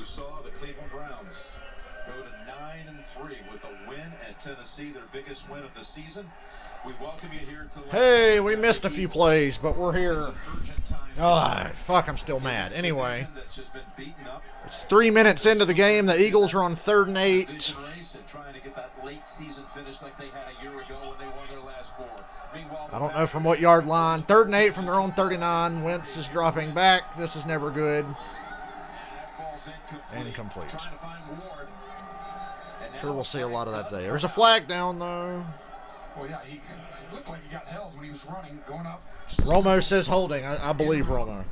saw the Cleveland Browns go to 9-3 with a win at Tennessee, their biggest win of the season. We welcome you here to. Hey, we missed a few plays, but we're here. Oh, fuck, I'm still mad. Anyway, it's 3 minutes into the game. The Eagles are on 3rd and 8. I don't know from what yard line. 3rd and 8 from their own 39. Wentz is dropping back. This is never good. Incomplete. Sure, we'll see a lot of that today. There's a flag down, though. Well, yeah, he looked like he got held when he was running, going up. Romo says holding. I believe Romo.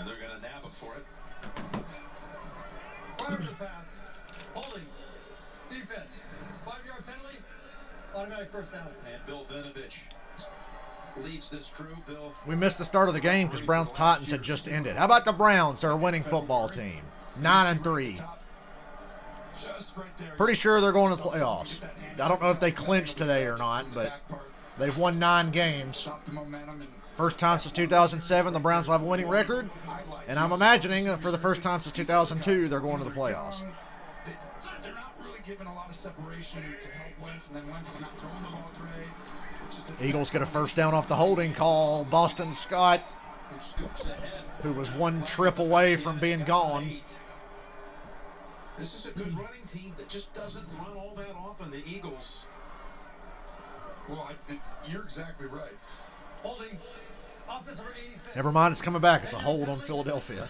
They're going to nab him for it. Fire the pass. Holding. Defense. 5-yard penalty. Automatic first down. And Bill Vinovich leads this crew. Bill. We missed the start of the game because Browns Titans had just ended. How about the Browns? They're a winning football team. 9-3. Pretty sure they're going to the playoffs. I don't know if they clinched today or not, but they've won 9 games. First time since 2007, the Browns will have a winning record. And I'm imagining that for the first time since 2002, they're going to the playoffs. They're not really giving a lot of separation to help Wentz, and then Wentz is not throwing the ball great. Eagles get a first down off the holding call. Boston Scott, who was 1 trip away from being gone. This is a good running team that just doesn't run all that often, the Eagles. Well, I think you're exactly right. Holding. Offensive 86. Never mind, it's coming back. It's a hold on Philadelphia.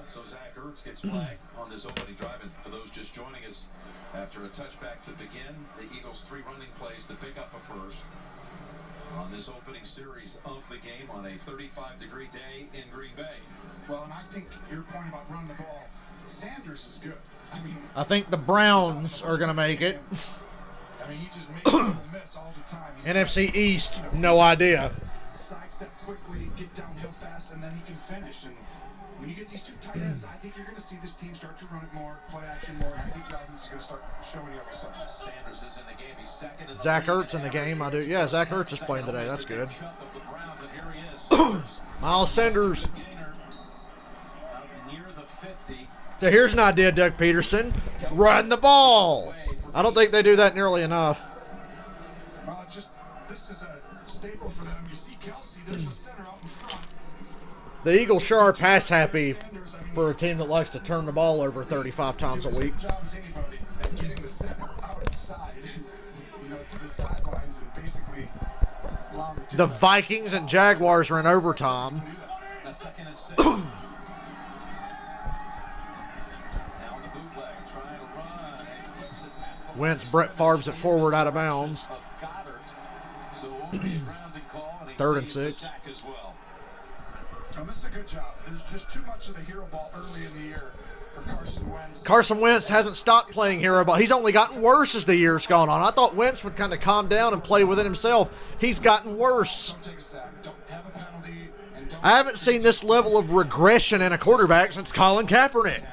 So Zach Ertz gets flagged on this opening drive. And for those just joining us, after a touchback to begin, the Eagles 3 running plays to pick up a first on this opening series of the game on a 35-degree day in Green Bay. Well, and I think your point about running the ball, Sanders is good. I think the Browns are going to make it. I mean, he just makes a little miss all the time. NFC East, no idea. Sidestep quickly, get downhill fast, and then he can finish. And when you get these 2 tight ends, I think you're going to see this team start to run it more, play action more, and I think the offense is going to start showing you something. Sanders is in the game. He's second in the Zach Ertz in the game. I do. Yeah, Zach Ertz is playing today. That's good. Miles Sanders. So here's an idea, Doug Peterson. Run the ball. I don't think they do that nearly enough. This is a staple for them. You see Kelsey, there's a center out in front. The Eagles sure are pass happy for a team that likes to turn the ball over 35 times a week. Getting the center outside, to the sidelines and basically the Vikings and Jaguars are in overtime. Wentz, Brett Favre's at forward out of bounds. 3rd and 6. This is a good job. There's just too much of the hero ball early in the year for Carson Wentz. Carson Wentz hasn't stopped playing hero ball. He's only gotten worse as the year's gone on. I thought Wentz would kind of calm down and play within himself. He's gotten worse. Don't take a sack. Don't have a penalty. I haven't seen this level of regression in a quarterback since Colin Kaepernick.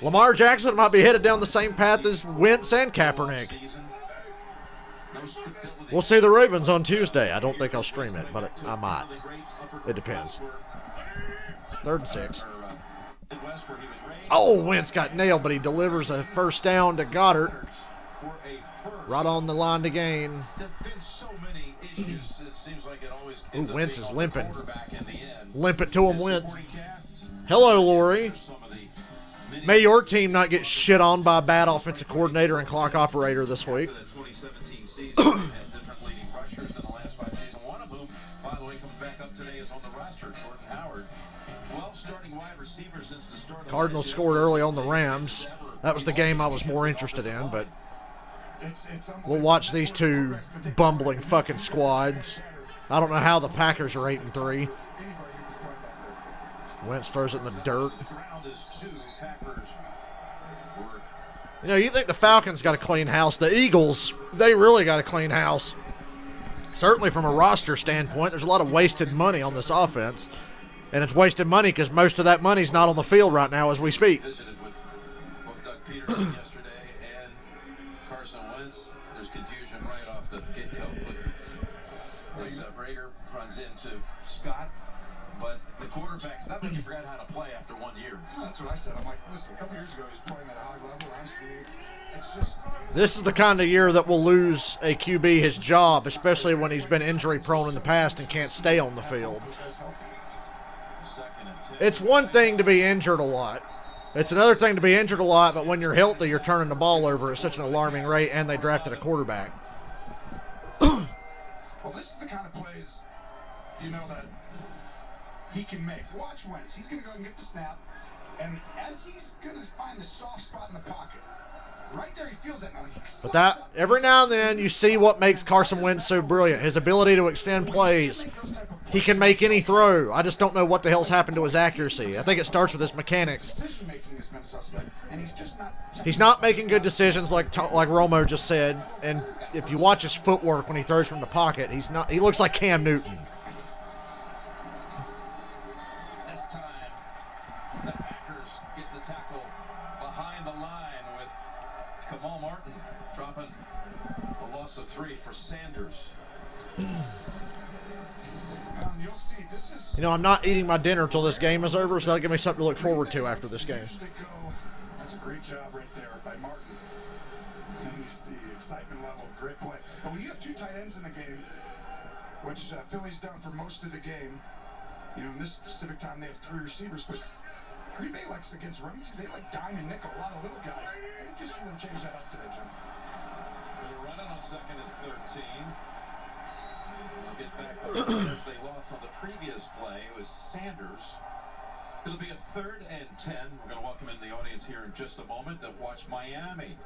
Lamar Jackson might be headed down the same path as Wentz and Kaepernick. We'll see the Ravens on Tuesday. I don't think I'll stream it, but I might. It depends. 3rd and 6. Oh, Wentz got nailed, but he delivers a first down to Goddard. Right on the line to gain. Ooh, Wentz is limping. Limp it to him, Wentz. Hello, Lori. May your team not get shit on by a bad offensive coordinator and clock operator this week. Cardinals scored early on the Rams. That was the game I was more interested in, but we'll watch these 2 bumbling fucking squads. I don't know how the Packers are 8-3. Wentz throws it in the dirt. You think the Falcons got a clean house. The Eagles, they really got a clean house. Certainly from a roster standpoint, there's a lot of wasted money on this offense. And it's wasted money because most of that money's not on the field right now as we speak. Visited with both Doug Peterson yesterday and Carson Wentz. There's confusion right off the get-go. As Rager runs into Scott. But the quarterback's not that he forgot how to play after 1 year. That's what I said. I'm like, listen, a couple years ago, he's playing at a high level. Last year, it's just... This is the kind of year that will lose a QB his job, especially when he's been injury-prone in the past and can't stay on the field. It's one thing to be injured a lot. It's another thing to be injured a lot, but when you're healthy, you're turning the ball over at such an alarming rate, and they drafted a quarterback. Well, this is the kind of plays, you know, that he can make. Watch Wentz. He's going to go and get the snap, and as he's going to find the soft spot in the pocket, right there he feels that now. But that, every now and then, you see what makes Carson Wentz so brilliant. His ability to extend plays. He can make any throw. I just don't know what the hell's happened to his accuracy. I think it starts with his mechanics. He's not making good decisions like Romo just said. And if you watch his footwork when he throws from the pocket, he's not. He looks like Cam Newton. This time, the Packers get the tackle behind the line with Kamal Martin dropping a loss of 3 for Sanders. You'll see, this is... You know, I'm not eating my dinner until this game is over, so that'll give me something to look forward to after this game. That's a great job right there by Martin. And you see excitement level, great play. But when you have 2 tight ends in the game, which Philly's done for most of the game, you know, in this specific time they have 3 receivers, but Green Bay likes against running teams, they like dime and nickel, a lot of little guys. I think you see them change that up today, Jim. They're running on 2nd and 13. We'll get back to the players they lost on the previous play. It was Sanders. It'll be a 3rd and 10. We're going to welcome in the audience here in just a moment that watched Miami.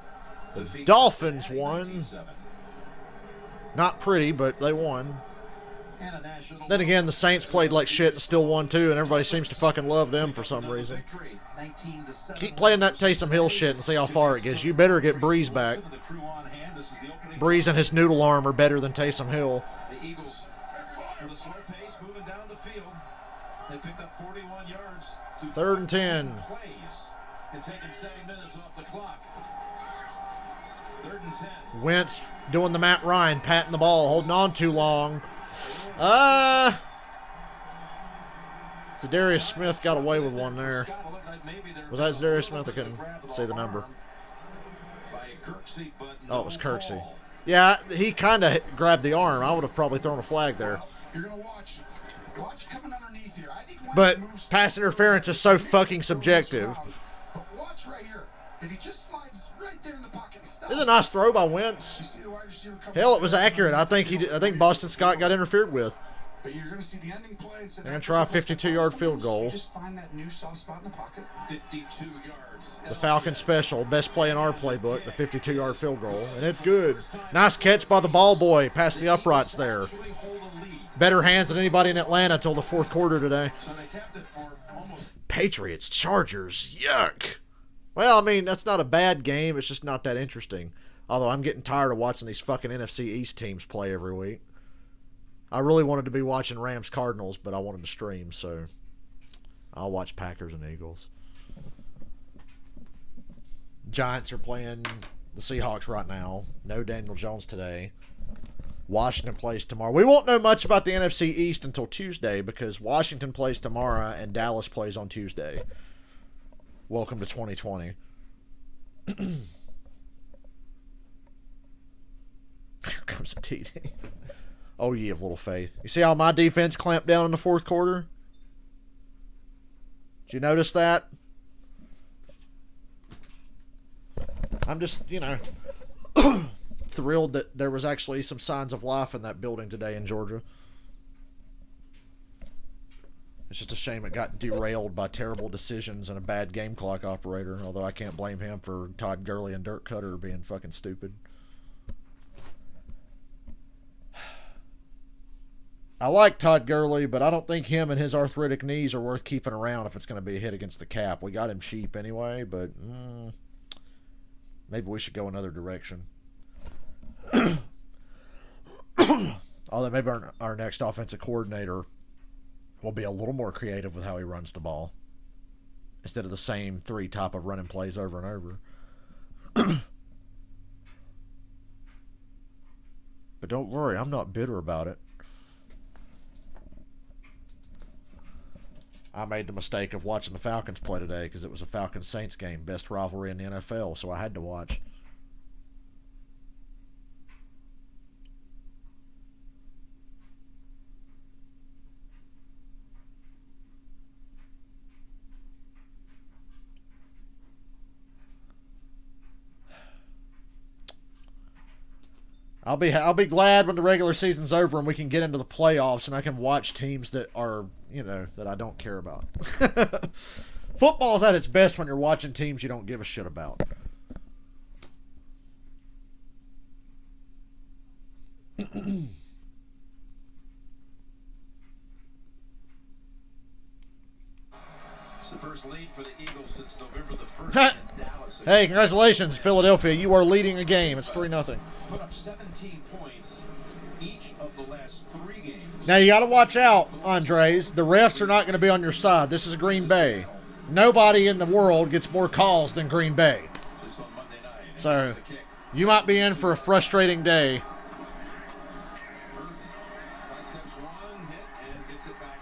The Dolphins won. Not pretty, but they won. Then again, the Saints played like shit and still won too, and everybody seems to fucking love them for some reason. Keep playing that Taysom Hill shit and see how far it gets. You better get Breeze back. Breeze and his noodle arm are better than Taysom Hill. The Eagles, with a slow pace, moving down the field. They picked up 41 yards. 3rd and 10. Plays and taking 7 minutes off the clock. 3rd and 10. Wentz doing the Matt Ryan, patting the ball, holding on too long. Zadarius Smith got away with one there. Was that Zadarius Smith? I couldn't say the number. Oh, it was Kirksey. Yeah, he kind of grabbed the arm. I would have probably thrown a flag there. You're going to watch coming underneath here. I think but pass interference is so fucking subjective. But watch right here. If he just slides right there in the pocket and stops. It was a nice throw by Wentz. Hell, it was accurate. I think Boston Scott got interfered with. But you're going to see the ending play. They're going to try a 52-yard field goal. Just find that new soft spot in the pocket. 52 yards. The Falcon special, best play in our playbook, the 52-yard field goal, and it's good. Nice catch by the ball boy past the uprights there. Better hands than anybody in Atlanta till the 4th quarter today. Patriots, Chargers, yuck. Well, I mean, that's not a bad game. It's just not that interesting. Although I'm getting tired of watching these fucking NFC East teams play every week. I really wanted to be watching Rams Cardinals, but I wanted to stream, so I'll watch Packers and Eagles. Giants are playing the Seahawks right now. No Daniel Jones today. Washington plays tomorrow. We won't know much about the NFC East until Tuesday because Washington plays tomorrow and Dallas plays on Tuesday. Welcome to 2020. Here comes a TD. Oh, ye of little faith. You see how my defense clamped down in the 4th quarter? Did you notice that? I'm just, thrilled that there was actually some signs of life in that building today in Georgia. It's just a shame it got derailed by terrible decisions and a bad game clock operator, although I can't blame him for Todd Gurley and Dirk Cutter being fucking stupid. I like Todd Gurley, but I don't think him and his arthritic knees are worth keeping around if it's going to be a hit against the cap. We got him cheap anyway, but maybe we should go another direction. Although maybe our next offensive coordinator will be a little more creative with how he runs the ball instead of the same 3 type of running plays over and over. But don't worry, I'm not bitter about it. I made the mistake of watching the Falcons play today because it was a Falcons-Saints game, best rivalry in the NFL, so I had to watch. I'll be glad when the regular season's over and we can get into the playoffs and I can watch teams that are, that I don't care about. Football's at its best when you're watching teams you don't give a shit about. It's the first lead for the Eagles since November the 1st against Dallas. Hey, congratulations, Philadelphia. You are leading a game. It's 3-0. Put up 17 points each of the last 3 games. Now, you got to watch out, Andres. The refs are not going to be on your side. This is Green Bay. Nobody in the world gets more calls than Green Bay. Just on Monday night. So, you might be in for a frustrating day. Sidesteps one, hit, and gets it back.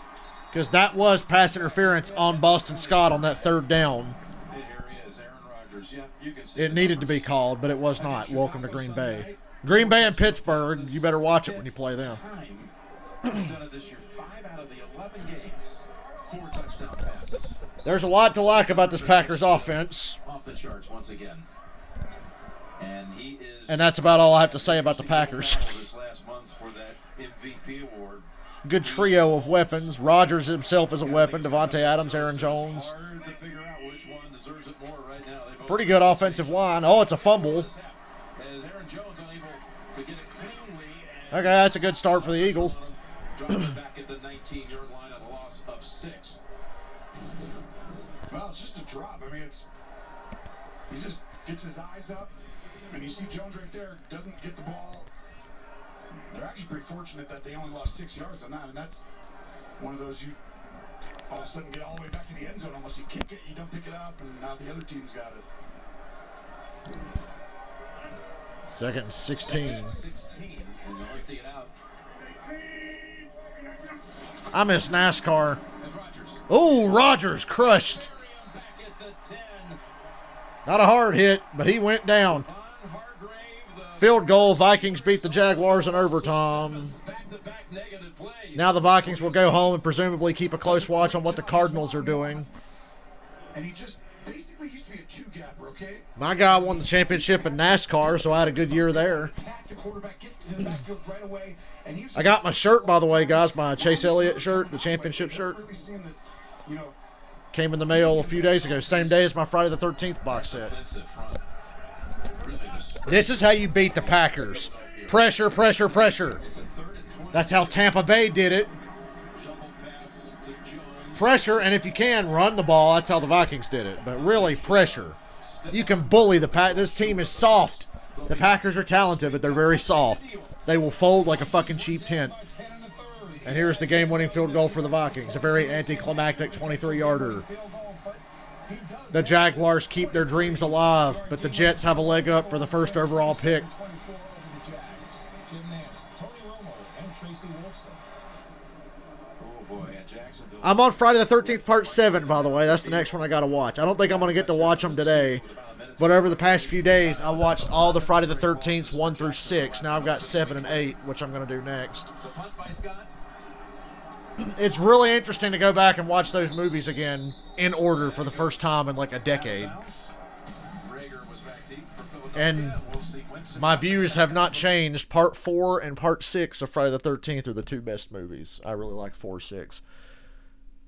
Because that was pass interference on Boston Scott on that 3rd down. Here he is, Aaron Rodgers. Yeah, you can see It needed to be called, but it was not. Welcome to Green Bay. Green Bay and Pittsburgh, you better watch it when you play them. He's done it this year, 5 out of the 11 games. 4 touchdown passes. There's a lot to like about this Packers offense. Off the charts once again. And he is. And that's about all I have to say about the Packers. This last month for that MVP award. Good trio of weapons. Rodgers himself is a weapon. Devontae Adams, Aaron Jones. Hard to figure out which one deserves it more right now. Pretty good offensive line. Oh, it's a fumble. As Aaron Jones unable to get it cleanly. Okay, that's a good start for the Eagles. Dropping it back at the 19-yard line at a loss of 6. Well, it's just a drop. I mean, he just gets his eyes up, and you see Jones right there, doesn't get the ball. They're actually pretty fortunate that they only lost 6 yards on that, and that's one of those you all of a sudden get all the way back in the end zone almost. You kick it, you don't pick it up, and now the other team's got it. 2nd and 16. 16, and they'll empty it out. I miss NASCAR. As Rodgers. Oh, Rodgers crushed. Back at the 10. Not a hard hit, but he went down. Von Hargrave, the Field goal. Vikings beat the Jaguars in overtime. back-to-back negative plays. Now the Vikings will go home and presumably keep a close watch on what the Cardinals are doing. And he just basically used to be a 2-gapper, okay? My guy won the championship in NASCAR, so I had a good year there. Attack the quarterback, get to the backfield right away, and he was I got my shirt, by the way, guys, my Chase Elliott shirt, the championship shirt. really seeing that, Came in the mail a few days ago, same day as my Friday the 13th box set. Defensive front. Really just This is how you beat the Packers. Pressure, pressure, pressure. it's a 3rd and 20. That's how Tampa Bay did it. Shovel pass to Jones. Pressure, and if you can, run the ball. That's how the Vikings did it. But really, pressure. You can bully the Pack. This team is soft. The Packers are talented, but they're very soft. They will fold like a fucking cheap tent. 10 and a 3rd. And here's the game-winning field goal for the Vikings. A very anticlimactic 23-yarder. The Jaguars keep their dreams alive, but the Jets have a leg up for the 1st overall pick. Oh boy, at Jacksonville. I'm on Friday the 13th, part 7, by the way. That's the next one I got to watch. I don't think I'm going to get to watch them today. But over the past few days, I watched all the Friday the 13th, 1 through 6. Now I've got 7 and 8, which I'm going to do next. The punt by Scott. It's really interesting to go back and watch those movies again in order for the first time in like a decade. Rager was back deep for Philadelphia. And We'll sequence it. my views have not changed. Part 4 and Part 6 of Friday the 13th are the 2 best movies. I really like 4, 6.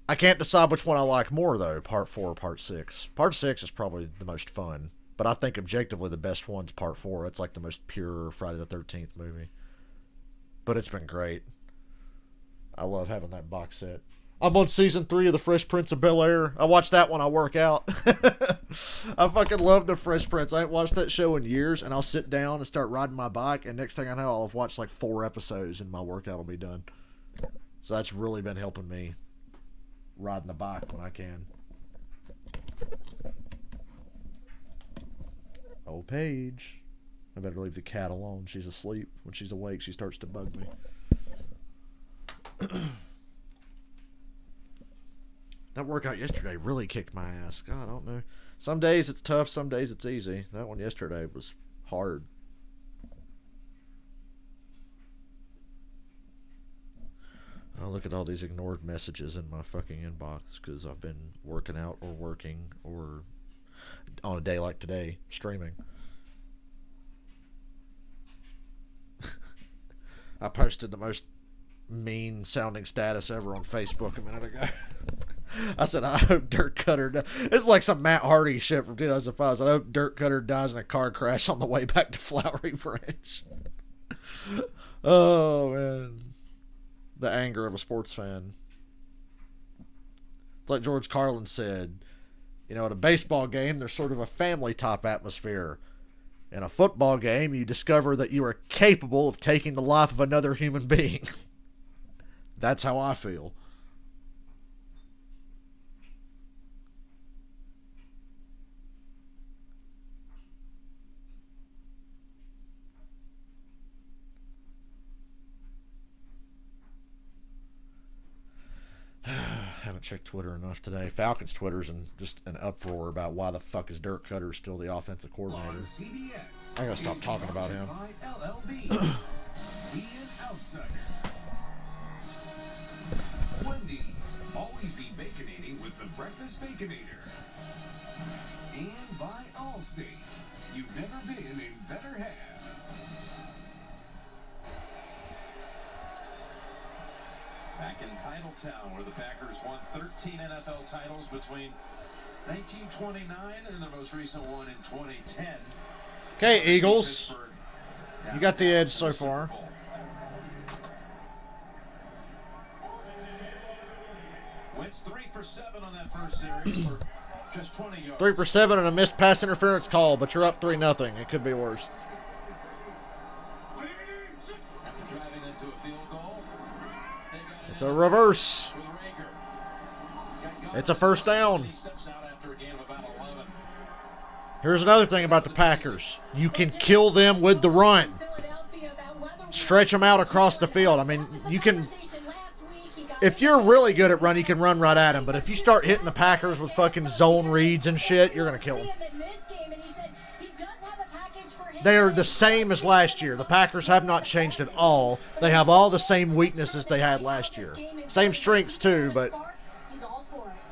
I can't decide which one I like more, though, Part 4 or Part 6. Part 6 is probably the most fun. But I think objectively the best one's Part 4. It's like the most pure Friday the 13th movie. But it's been great. I love having that box set. I'm on season 3 of The Fresh Prince of Bel-Air. I watch that when I work out. I fucking love The Fresh Prince. I ain't watched that show in years, and I'll sit down and start riding my bike, and next thing I know, I'll have watched like 4 episodes, and my workout will be done. So that's really been helping me riding the bike when I can. Oh, Paige. I better leave the cat alone. She's asleep. When she's awake, she starts to bug me. That workout yesterday really kicked my ass. God, I don't know. Some days it's tough, some days it's easy. That one yesterday was hard. Oh, look at all these ignored messages in my fucking inbox because I've been working out or working or on a day like today, streaming. I posted the most mean sounding status ever on Facebook a minute ago. I said, I hope Dirt Cutter it's like some Matt Hardy shit from 2005. I said, I hope Dirt Cutter dies in a car crash on the way back to Flowery Branch. Oh, man. The anger of a sports fan. It's like George Carlin said, you know, at a baseball game, there's sort of a family type atmosphere. In a football game, you discover that you are capable of taking the life of another human being. That's how I feel. Haven't checked Twitter enough today. Falcons Twitter's in just an uproar about why the fuck is Dirk Cutter still the offensive coordinator. I gotta stop talking about him. Wendy's, always be baconating with the Breakfast Baconator. And by Allstate, you've never been in better hands. Back in Titletown, where the Packers won 13 NFL titles between 1929 and their most recent one in 2010. Okay, Eagles. You got the edge so far. Wentz 3 for 7 on that first series for just 20 yards. 3 for 7 and a missed pass interference call, but you're up 3-0. It could be worse. After driving into a field goal, they got It's a reverse. with Rager. It's a first down. He steps out after a game of about 11. Here's another thing about the Packers. You can kill them with the run. Stretch them out across the field. I mean, you can... If you're really good at run, you can run right at them. But if you start hitting the Packers with fucking zone reads and shit, you're going to kill them. They are the same as last year. The Packers have not changed at all. They have all the same weaknesses they had last year. Same strengths too, but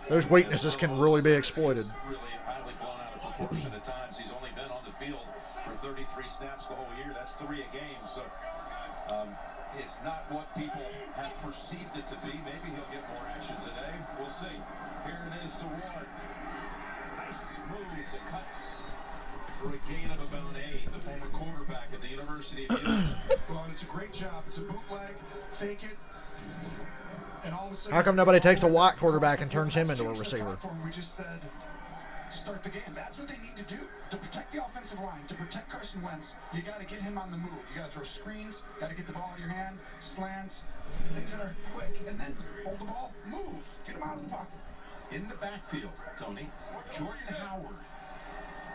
those weaknesses can really be exploited. Really highly blown out of proportion at times. He's only been on the field for 33 snaps the whole year. That's 3 a game. So it's not what people have perceived it to be. Maybe he'll get more action today. We'll see. Here it is to Ward. Nice move to cut for a gain of about 8. The former quarterback at the University of Houston. Well, it's a great job. It's a bootleg, fake it, and all of a sudden... How come nobody takes a white quarterback and turns him into a receiver? We just said, start the game. That's what they need to do. To protect the offensive line, to protect Carson Wentz, you got to get him on the move. You got to throw screens, got to get the ball out of your hand, slants, things that are quick, and then hold the ball, move, get him out of the pocket. In the backfield, Tony, Jordan Howard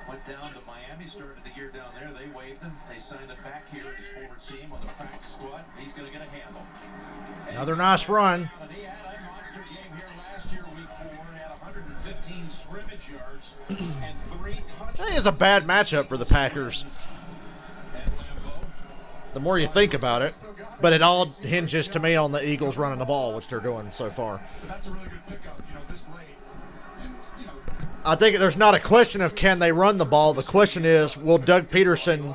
went down to Miami, started the year down there. They waived him. They signed him back here at his former team on the practice squad. He's going to get a handle. Another nice run. And he had a monster game here last year, week 4. He had 115 scrimmage yards and 3 touchdowns. I think it's a bad matchup for the Packers. The more you think about it, but it all hinges to me on the Eagles running the ball, which they're doing so far. But that's a really good pickup, this late. And, I think there's not a question of can they run the ball. The question is, will Doug Peterson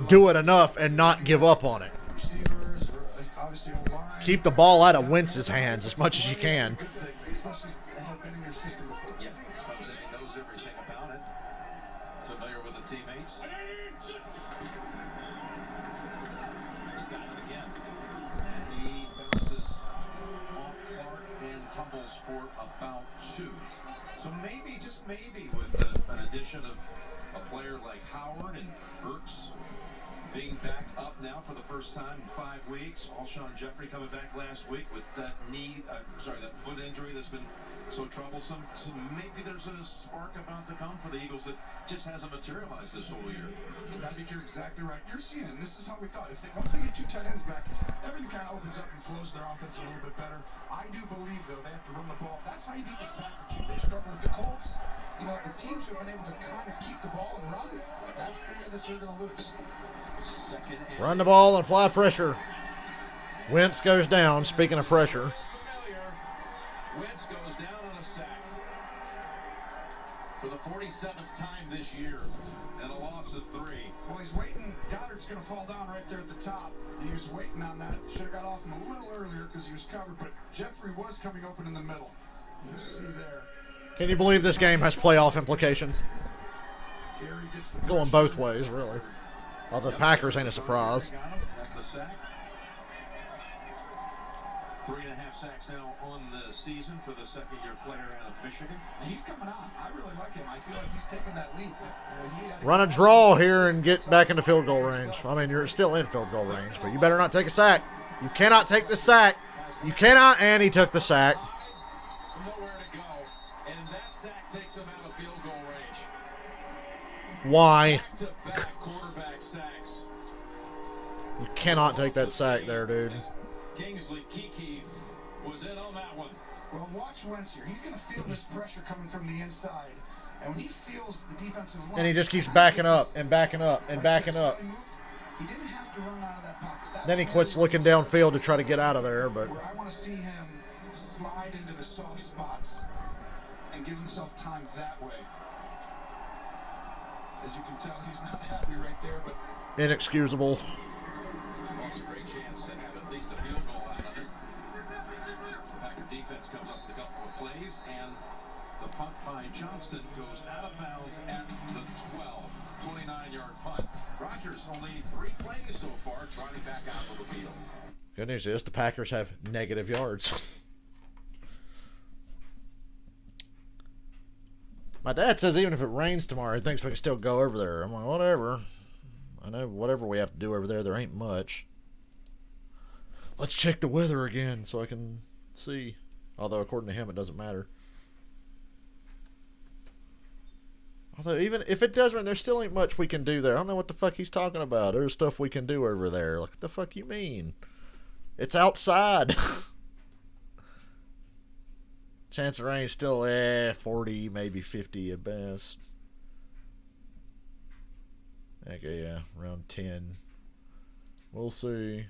do it enough and not give up on it? receivers, obviously O-line. Keep the ball out of Wentz's hands as much as you can. Especially they have been in your system before. Yeah, comes in, he knows everything about it. Familiar with the teammates. He's got it again. And he bounces off Clark and tumbles for about 2. So maybe, just maybe, with an addition of a player like Howard and Ertz being back up now for the first time in 5 weeks. Alshon Jeffrey coming back last week with that that foot injury that's been so troublesome. Maybe there's a spark about to come for the Eagles that just hasn't materialized this whole year. I think you're exactly right. You're seeing it. This is how we thought. Once they get 2 tight ends back, everything kind of opens up and flows their offense a little bit better. I do believe, though, they have to run the ball. That's how you beat this Packer team. They struggle with the Colts. You know, the teams who have been able to kind of keep the ball and run, that's the way that they're going to lose. Run the ball and apply pressure. Wentz goes down, speaking of pressure. Wentz goes down on a sack for the 47th time this year and a loss of 3. Well, he's waiting. Goddard's going to fall down right there at the top. He was waiting on that. Should have got off him a little earlier because he was covered, but Jeffrey was coming open in the middle. You see there. Can you believe this game has playoff implications? Gary gets the Going both ways, really. Well, the Packers ain't a surprise. 3.5 sacks now on the season for the second-year player out of Michigan. And he's coming on. I really like him. I feel like he's taking that leap. Run a draw here and get back into field goal range. I mean, you're still in field goal range, but you better not take a sack. You cannot take the sack. You cannot, and he took the sack. Nowhere to go, and that sack takes him out of field goal range. Why? Back-to-back quarterback sacks. You cannot take that sack there, dude. Kingsley Kiki was in on that one. Well, watch Wentz here. He's going to feel this pressure coming from the inside. And when he feels the defensive line... And he just keeps backing up and backing up and backing up. He didn't have to run out of that pocket. Then he quits looking downfield to try to get out of there, but... Where I want to see him slide into the soft spots and give himself time that way. As you can tell, he's not happy right there, but... Inexcusable. Lost a great chance to have at least a field goal out of it. The Packer defense comes up with a couple of plays, and the punt by Johnston goes out of bounds at the 12. 29-yard punt. Rodgers only 3 plays so far, trotting back out of the field. Good news is the Packers have negative yards. My dad says even if it rains tomorrow, he thinks we can still go over there. I'm like, whatever. I know whatever we have to do over there ain't much. Let's check the weather again so I can see. Although, according to him, it doesn't matter. Although, even if it does rain, there still ain't much we can do there. I don't know what the fuck he's talking about. There's stuff we can do over there. Like, what the fuck you mean? It's outside. Chance of rain is still 40, maybe 50 at best. Okay, yeah, around 10. We'll see.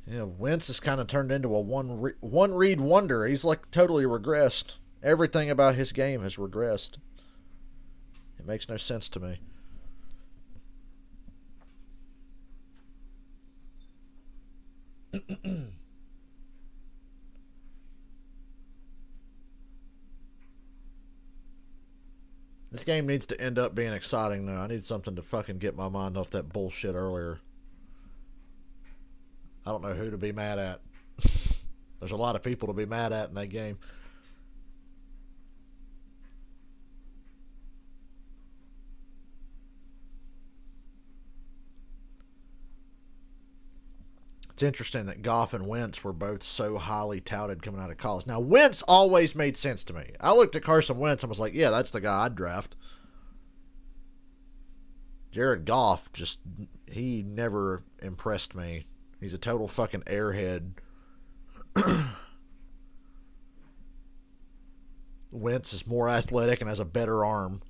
Yeah, Wentz has kind of turned into a one-read wonder. He's like totally regressed. Everything about his game has regressed. It makes no sense to me. This game needs to end up being exciting, though. I need something to fucking get my mind off that bullshit earlier. I don't know who to be mad at. There's a lot of people to be mad at in that game. It's interesting that Goff and Wentz were both so highly touted coming out of college. Now, Wentz always made sense to me. I looked at Carson Wentz and was like, yeah, that's the guy I'd draft. Jared Goff, he never impressed me. He's a total fucking airhead. Wentz is more athletic and has a better arm.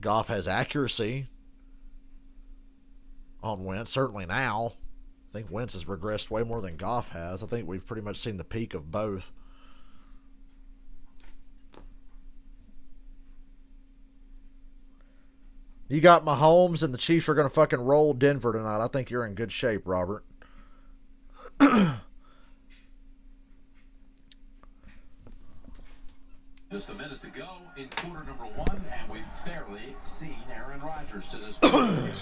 Goff has accuracy on Wentz, certainly now. I think Wentz has regressed way more than Goff has. I think we've pretty much seen the peak of both. You got Mahomes, and the Chiefs are going to fucking roll Denver tonight. I think you're in good shape, Robert. Just a minute to go in quarter number 1, and we've barely seen Aaron Rodgers to this point.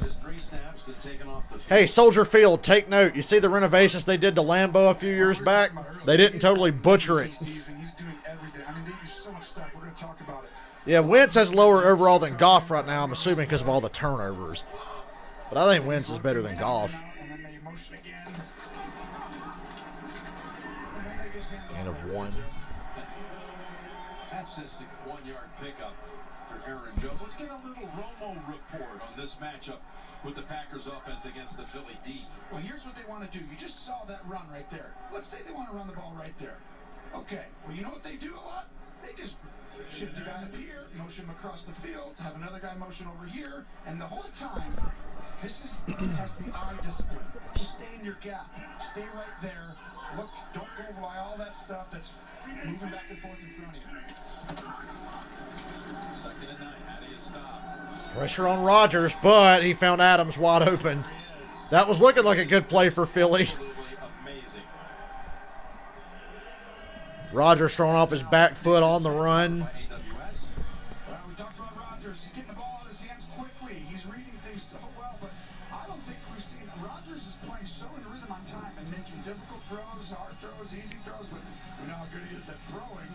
Just 3 snaps, then taken off the field. Hey, Soldier Field, take note. You see the renovations they did to Lambeau a few years back? They didn't totally butcher it. He's doing everything. I mean, they do so much stuff. We're going to talk about it. Yeah, Wentz has lower overall than Goff right now, I'm assuming because of all the turnovers. But I think Wentz is better than Goff. And then they motion again. And of one. That's just a 1-yard pickup for Aaron Jones. Let's get a little Romo report on this matchup with the Packers offense against the Philly D. Well, here's what they want to do. You just saw that run right there. Let's say they want to run the ball right there. Okay, well, you know what they do a lot? They just shift a guy up here, motion him across the field, have another guy motion over here, and the whole time, has to be eye discipline. Just stay in your gap. Stay right there. Look, don't go by all that stuff that's moving back and forth in front of you. 2nd and 9. How do you stop? Pressure on Rodgers, but he found Adams wide open. That was looking like a good play for Philly. Absolutely amazing. Rodgers throwing off his back foot on the run. By AWS. Well, we talked about Rodgers. He's getting the ball out of his hands quickly. He's reading things so well, but I don't think we've seen Rodgers is playing so in rhythm on time and making difficult throws, hard throws, easy throws, but we know how good he is at throwing.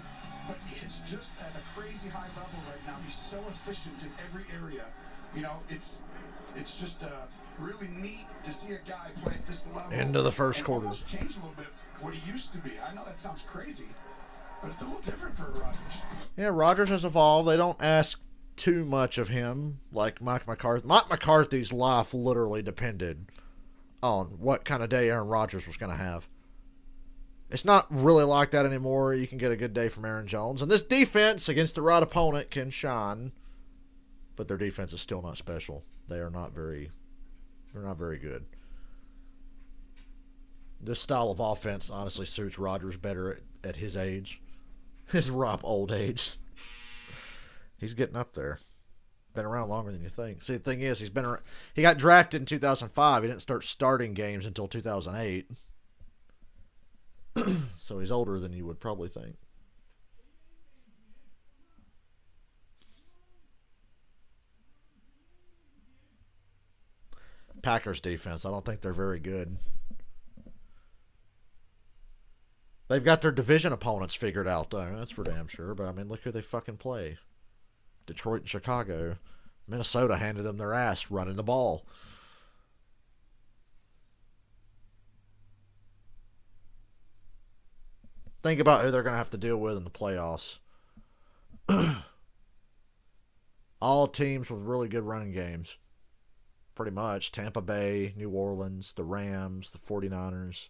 But it's just at a crazy high level right now. He's so efficient in every area. You know, it's just really neat to see a guy play at this level. Into the first quarter. Almost changed a little bit what he used to be. I know that sounds crazy, but it's a little different for Rodgers. Yeah, Rodgers has evolved. They don't ask too much of him like Mike McCarthy. Mike McCarthy's life literally depended on what kind of day Aaron Rodgers was going to have. It's not really like that anymore. You can get a good day from Aaron Jones. And this defense against the right opponent can shine, but their defense is still not special. They're not very good. This style of offense honestly suits Rodgers better at his age. His ripe old age. He's getting up there. Been around longer than you think. See, the thing is, he got drafted in 2005. He didn't start starting games until 2008. So he's older than you would probably think. Packers defense, I don't think they're very good. They've got their division opponents figured out, though. That's for damn sure. But, I mean, look who they fucking play. Detroit and Chicago. Minnesota handed them their ass running the ball. Think about who they're going to have to deal with in the playoffs. All teams with really good running games. Pretty much. Tampa Bay, New Orleans, the Rams, the 49ers.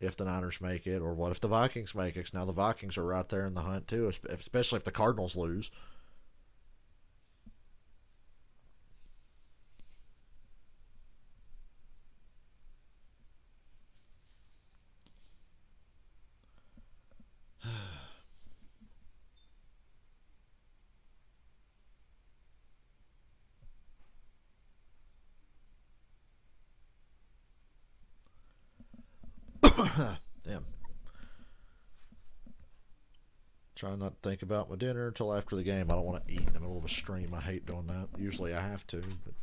If the Niners make it, or what if the Vikings make it? 'Cause now the Vikings are right there in the hunt too, especially if the Cardinals lose. Damn. Trying not to think about my dinner until after the game. I don't want to eat in the middle of a stream. I hate doing that. Usually I have to, but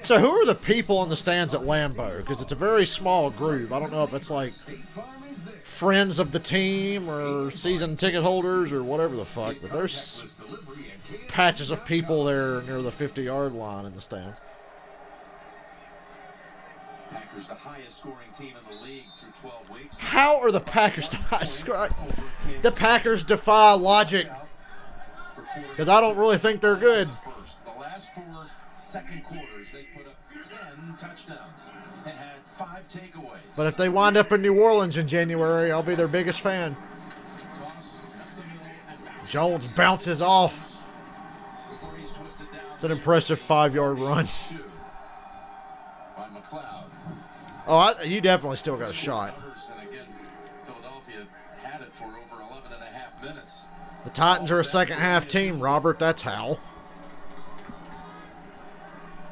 so who are the people in the stands at Lambeau? Because it's a very small group. I don't know if it's like friends of the team or season ticket holders or whatever the fuck, but there's patches of people there near the 50-yard line in the stands. Packers the highest scoring team in the league through 12 weeks. How are the Packers the highest scoring? The Packers defy logic because I don't really think they're good. The last 4 second quarters, they put up 10 touchdowns and had 5 takeaways. But if they wind up in New Orleans in January, I'll be their biggest fan. Jones bounces off. It's an impressive 5-yard run. Oh, you definitely still got a shot. And again, Philadelphia had it for over 11 and a half minutes. The Titans are a second-half team, Robert. That's how.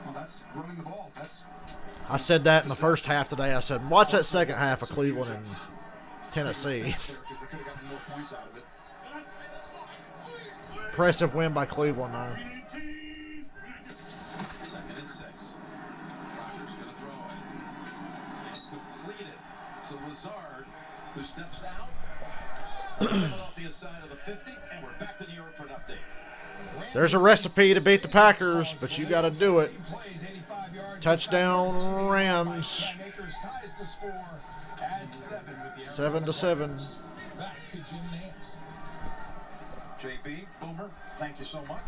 Well, that's running the ball. I said that in the first half today. I said, watch that second half of Cleveland and Tennessee. Impressive win by Cleveland, though. 2nd and 6. Rodgers going to to Lazard, who steps out. Philadelphia side of the 50, and we're back to New York for an update. There's a recipe to beat the Packers, but you got to do it. Touchdown Rams. 7-7. Back to Jim Nance. JB, Boomer, thank you so much.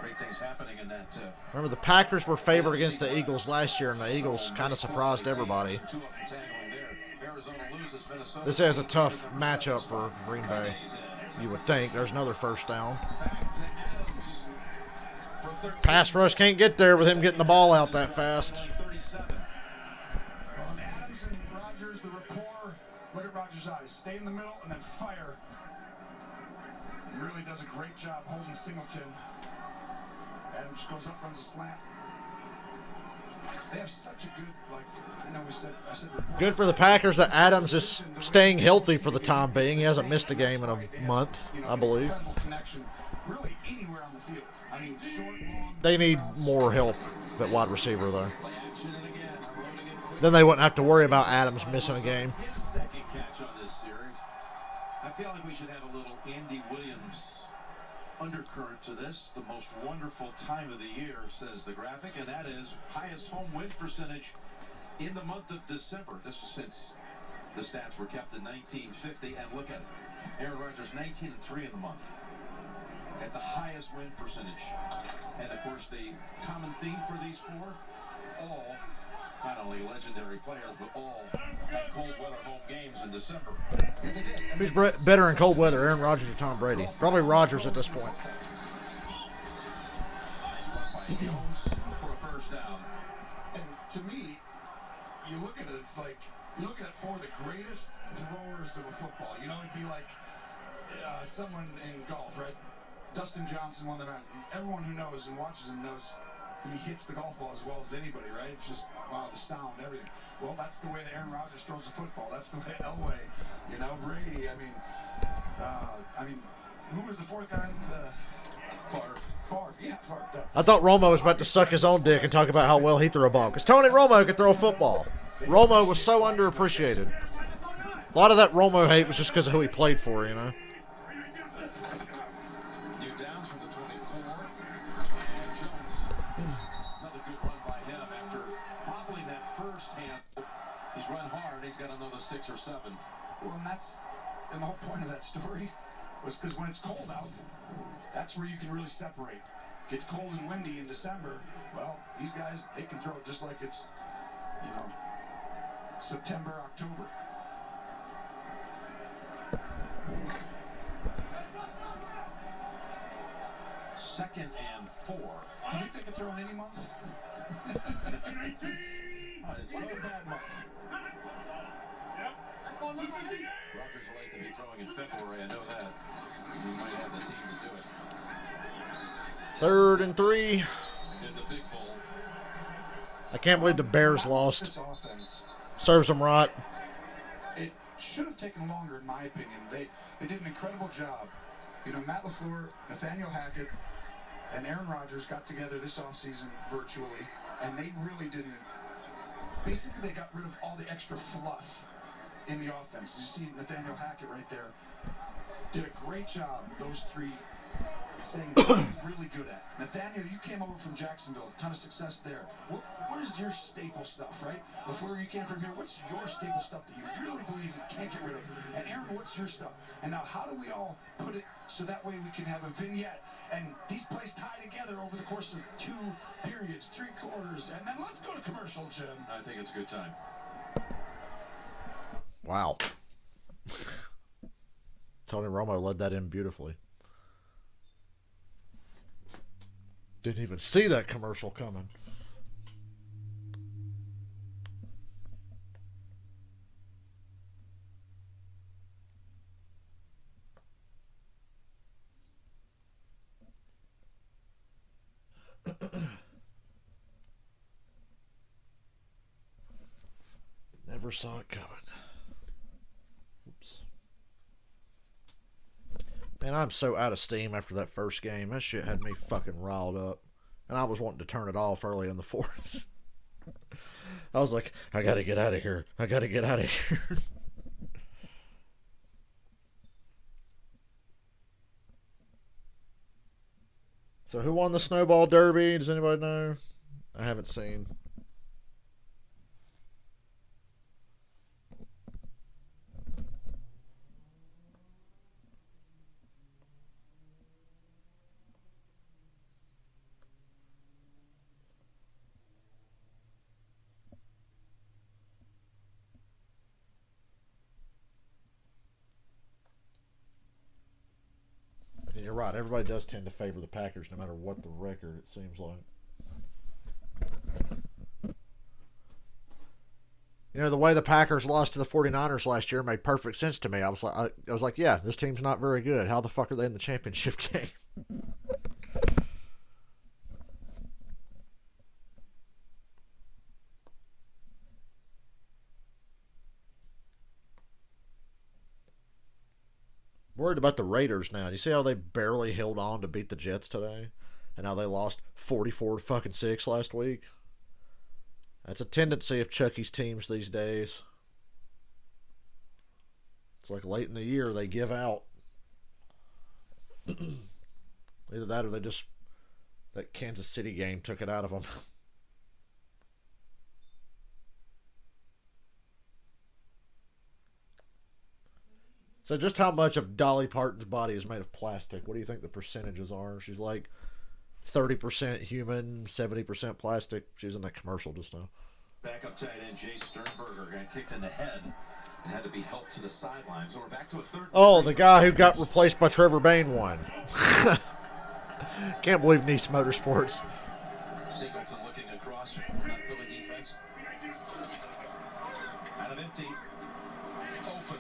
Great things happening in that. Remember, the Packers were favored against the Eagles last year, and the Eagles kind of surprised everybody. This is a tough matchup for Green Bay. You would think. There's another first down. Pass rush can't get there with him getting the ball out that fast. Well, Adams and Rodgers, the rapport. Look at Rodgers' eyes. Stay in the middle and then fire. He really does a great job holding Singleton. Adams goes up, runs a slant. They have such a good, like, I know I said Good for the Packers that Adams is staying healthy for the time being. He hasn't missed a game in a month, I believe. Really anywhere on the field. I mean, short, long. They need more help at wide receiver, though. Then they wouldn't have to worry about Adams missing a game. His second catch on this series. I feel like we should have a little Andy Williams undercurrent to this. The most wonderful time of the year, says the graphic, and that is highest home win percentage in the month of December. This was since the stats were kept in 1950, and look at it. Aaron Rodgers 19-3 in the month. At the highest win percentage. And of course the common theme for these four, all not only legendary players, but all had cold weather home games in December. Who's better in cold weather, Aaron Rodgers or Tom Brady? Probably Rodgers at this point. Nice run by Jones for a first down. And to me, you look at it, it's like, you're looking at four of the greatest throwers of a football. You know, it'd be like someone in golf, right? Dustin Johnson won the round. Everyone who knows and watches him knows he hits the golf ball as well as anybody, right? It's just, wow, the sound, everything. Well, that's the way that Aaron Rodgers throws a football. That's the way Elway, you know, Brady. I mean, who was the fourth guy? Favre. Yeah, Favre. Duh. I thought Romo was about to suck his own dick and talk about how well he threw a ball. Because Tony Romo could throw a football. Romo was so underappreciated. A lot of that Romo hate was just because of who he played for, you know? Run hard, he's got another 6 or 7. Well, and the whole point of that story was because when it's cold out, that's where you can really separate. Gets cold and windy in December, well, these guys, they can throw it just like it's, you know, September, October. Second and 4. Do you think they could throw in any month? It's not a bad month. Rodgers will like to be throwing in February, I know that. We might have the team to do it. 3rd and 3. In the big bowl. I can't believe the Bears lost. This offense, Serves them right. it should have taken longer, in my opinion. They did an incredible job. You know, Matt LaFleur, Nathaniel Hackett, and Aaron Rodgers got together this offseason virtually, and they really didn't. Basically, they got rid of all the extra fluff in the offense. You see Nathaniel Hackett right there. Did a great job, those three saying really good at. Nathaniel, you came over from Jacksonville, a ton of success there. What is your staple stuff, right? Before you came from here, what's your staple stuff that you really believe you can't get rid of? And Aaron, what's your stuff? And now how do we all put it so that way we can have a vignette and these plays tie together over the course of 2 periods, 3 quarters, and then let's go to commercial, Jim. I think it's a good time. Wow. Tony Romo led that in beautifully. Didn't even see that commercial coming. Never saw it coming. Oops. Man, I'm so out of steam after that first game. That shit had me fucking riled up. And I was wanting to turn it off early in the 4th. I was like, I gotta get out of here. I gotta get out of here. So who won the Snowball Derby? Does anybody know? I haven't seen. And you're right. Everybody does tend to favor the Packers no matter what the record, it seems like. You know, the way the Packers lost to the 49ers last year made perfect sense to me. I was like, yeah, this team's not very good. How the fuck are they in the championship game? Worried about the Raiders now. You see how they barely held on to beat the Jets today? And how they lost 44-6 last week? That's a tendency of Chucky's teams these days. It's like late in the year they give out. Either that or that Kansas City game took it out of them. So just how much of Dolly Parton's body is made of plastic? What do you think the percentages are? She's like 30% human, 70% plastic. She was in that commercial just now. Backup tight end Jay Sternberger got kicked in the head and had to be helped to the sideline. So we're back to a third. Oh, the guy who got replaced by Trevor Bain won. Can't believe Nice Motorsports. Singleton looking across from that Philly defense. Out of empty. Open.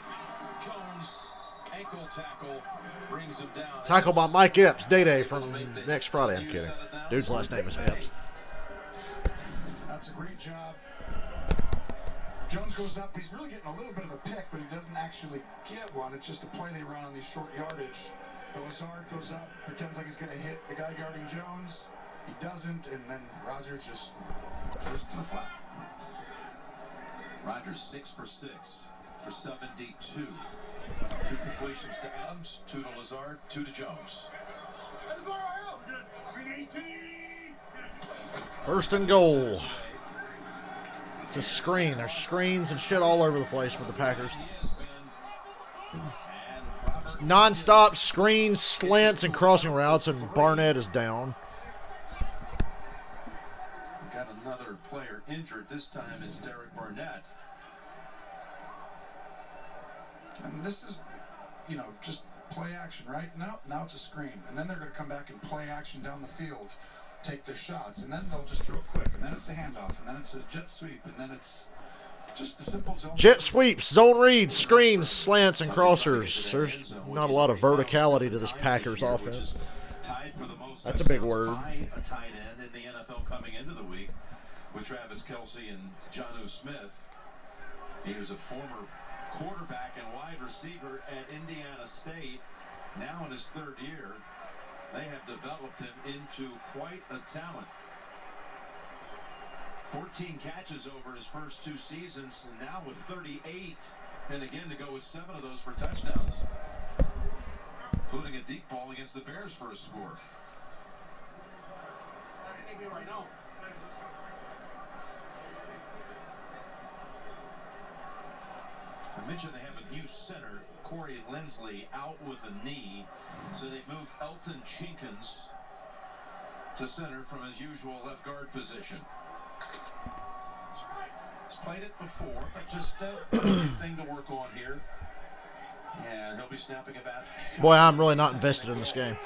Jones, ankle tackle, brings him down. Tackle by Mike Epps, Day-Day from next Friday. I'm kidding. Dude's last name is Epps. That's a great job. Jones goes up. He's really getting a little bit of a pick, but he doesn't actually get one. It's just a play they run on these short yardage. Lazard goes up, pretends like he's going to hit the guy guarding Jones. He doesn't, and then Rodgers just goes to the flat. Rodgers 6 for 6 for 72. 2 completions to Adams, 2 to Lazard, 2 to Jones. First and goal. It's a screen. There's screens and shit all over the place with the Packers. Non-stop screens, slants, and crossing routes, and Barnett is down. We got another player injured. This time it's Derek Barnett. And this is, just play action, right? Now it's a screen. And then they're going to come back and play action down the field, take their shots, and then they'll just throw it quick. And then it's a handoff, and then it's a jet sweep, and then it's just the simple zone. Jet sweeps, zone reads, screens, slants, and crossers. There's not a lot of verticality to this Packers offense. That's a big word. A tight end in the NFL coming into the week with Travis Kelce and Jonnu Smith. He was a former quarterback and wide receiver at Indiana State. Now in his third year, they have developed him into quite a talent. 14 catches over his first 2 seasons, and now with 38, and again to go with 7 of those for touchdowns, including a deep ball against the Bears for a score. I mentioned they have a new center, Corey Lindsley, out with a knee, so they've moved Elton Jenkins to center from his usual left guard position. He's played it before, but just a thing to work on here. And he'll be snapping about. Boy, I'm really not invested in this game.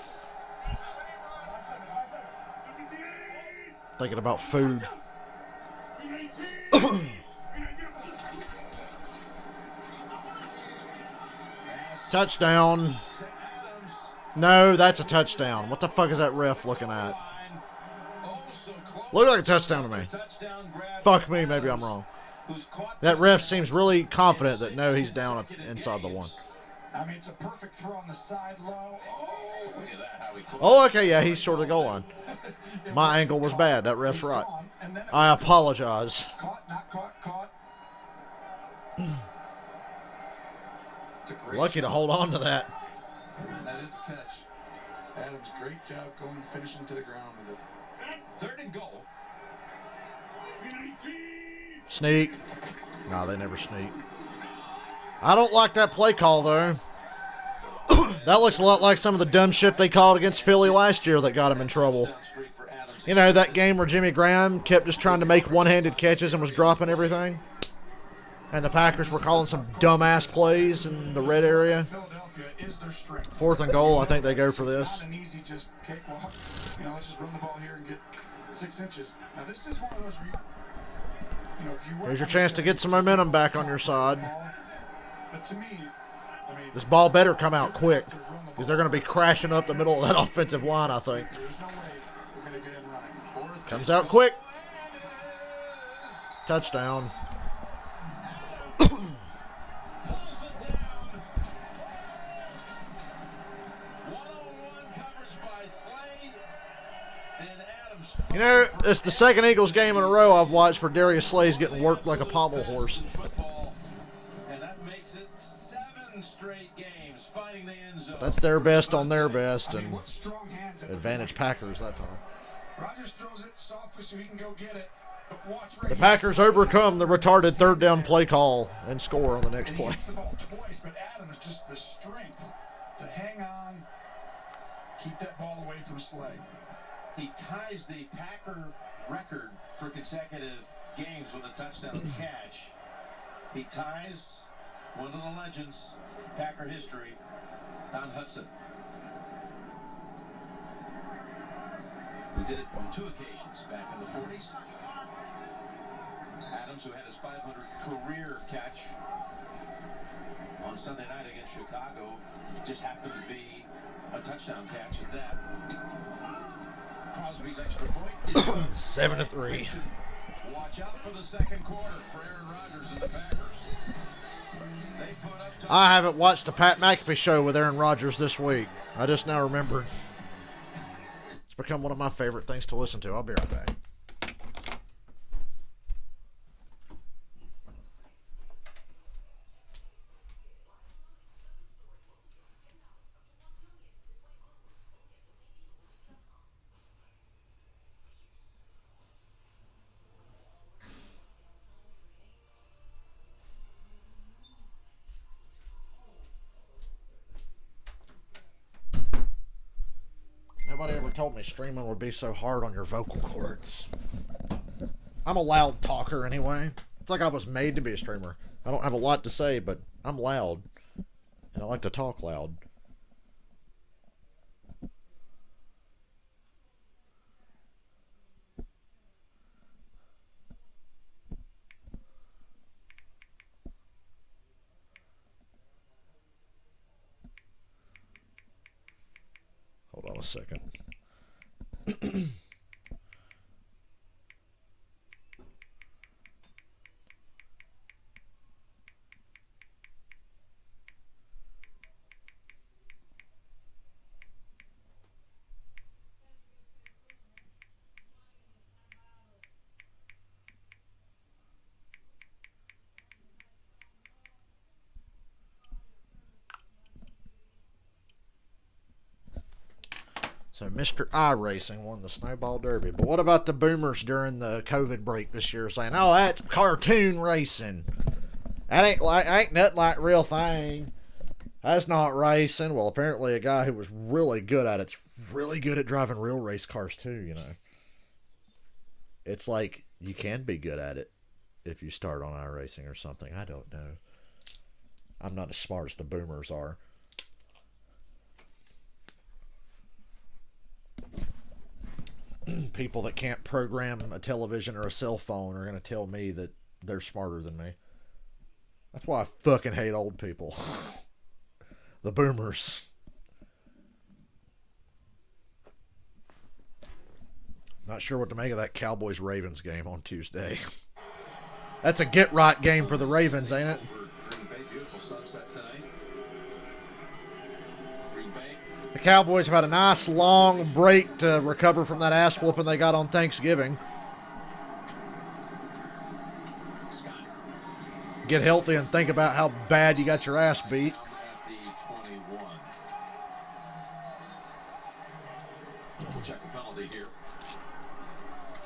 Thinking about food. Touchdown. No, that's a touchdown. What the fuck is that ref looking at? Look like a touchdown to me. Fuck me, maybe I'm wrong. That ref seems really confident that no, he's down inside the 1. I mean, it's a perfect throw on the side low. Look at that, how he Oh, okay, yeah, he's short of the goal line. My angle was bad. That ref's right. and then I apologize. caught, not caught, caught. It's a great Lucky to job. hold on to that. And that is a catch. Adams, great job going finishing to the ground with it. 3rd and goal. Sneak. Nah, they never sneak. I don't like that play call, though. That looks a lot like some of the dumb shit they called against Philly last year that got him in trouble. You know, that game where Jimmy Graham kept just trying to make one-handed catches and was dropping everything? And the Packers were calling some dumbass plays in the red area. Philadelphia is their strength. 4th and goal, I think they go for this. It's not an easy just cakewalk. You know, let's just run the ball here and get 6 inches. Now this is one of those, you know, if you Here's your chance to get some momentum back on your side. But to me, I mean, This ball better come out quick, because they're going to be crashing up the middle of that offensive line, I think. there's no way we're going to get in running. Comes out quick. Touchdown. Pulls it down. One-on-one coverage by Slade. And Adams. You know, it's the second Eagles game in a row I've watched where Darius Slay's getting worked like a pommel horse. Football, and that makes it 7 straight games finding the end zone. That's their best on their best, I mean, and what strong hands at the advantage Packers that time. Rodgers throws it softly so he can go get it. But watch right The here. Packers overcome the retarded 3rd down play call and score on the next And he play. hits the ball twice, but Adams just the strength to hang on, keep that ball away from Slay. He ties the Packer record for consecutive games with a touchdown catch. He ties one of the legends, Packer history, Don Hudson, who did it on 2 occasions back in the 40s. Adams, who had his 500th career catch on Sunday night against Chicago, just happened to be a touchdown catch at that. Crosby's extra point is 7-3. Watch out for the 2nd quarter for Aaron Rodgers and the Packers. They put up I haven't watched the Pat McAfee show with Aaron Rodgers this week. I just now remembered. It's become one of my favorite things to listen to. I'll be right back. Nobody ever told me streaming would be so hard on your vocal cords. I'm a loud talker anyway. It's like I was made to be a streamer. I don't have a lot to say, but I'm loud. And I like to talk loud. Hold on a second. So Mr. iRacing won the Snowball Derby. But what about the boomers during the COVID break this year saying, oh, that's cartoon racing. That ain't nothing like real thing. That's not racing. Well, apparently a guy who was really good at it's really good at driving real race cars too, you know. It's like you can be good at it if you start on iRacing or something. I don't know. I'm not as smart as the boomers are. People that can't program a television or a cell phone are going to tell me that they're smarter than me. That's why I fucking hate old people. The boomers. Not sure what to make of that Cowboys-Ravens game on Tuesday. That's a get-right game for the Ravens, ain't it? Beautiful sunset tonight. The Cowboys have had a nice long break to recover from that ass whooping they got on Thanksgiving. get healthy and think about how bad you got your ass beat. At the 21. We'll check the penalty here.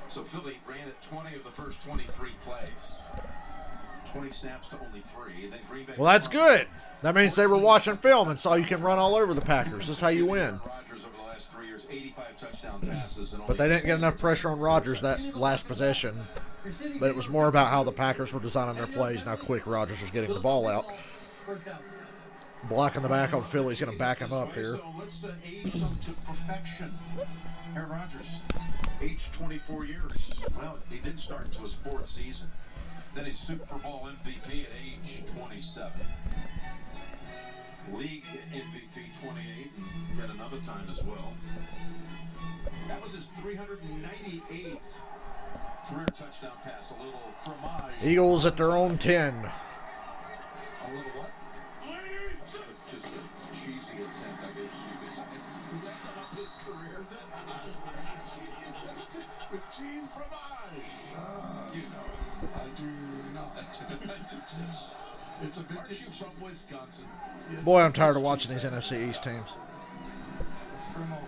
So Philly ran it 20 of the first 23 plays. 20 snaps to only 3. And then Green Bay. Well, that's good. That means they were watching film and saw you can run all over the Packers. This is how you win. Rodgers over the last 3 years, 85 touchdown passes. And But they didn't get enough pressure on Rodgers that last possession. But it was more about how the Packers were designing their plays and how quick Rodgers was getting the ball out. First down. Blocking the back on Philly's going to back him up here. So let's age them to perfection. Aaron Rodgers, age 24 years. Well, he didn't start until his 4th season. Then he's Super Bowl MVP at age 27. League MVP 28, and had another time as well. That was his 398th career touchdown pass. A little fromage. Eagles at their own 10. A little what? It's just a cheesy attempt, I guess you could say. Does that sum up his career? Is that cheesy attempt with cheese fromage? You know. I do not. It's a Aren't vintage. you from Wisconsin? Boy, I'm tired of watching these NFC East teams. Fromage.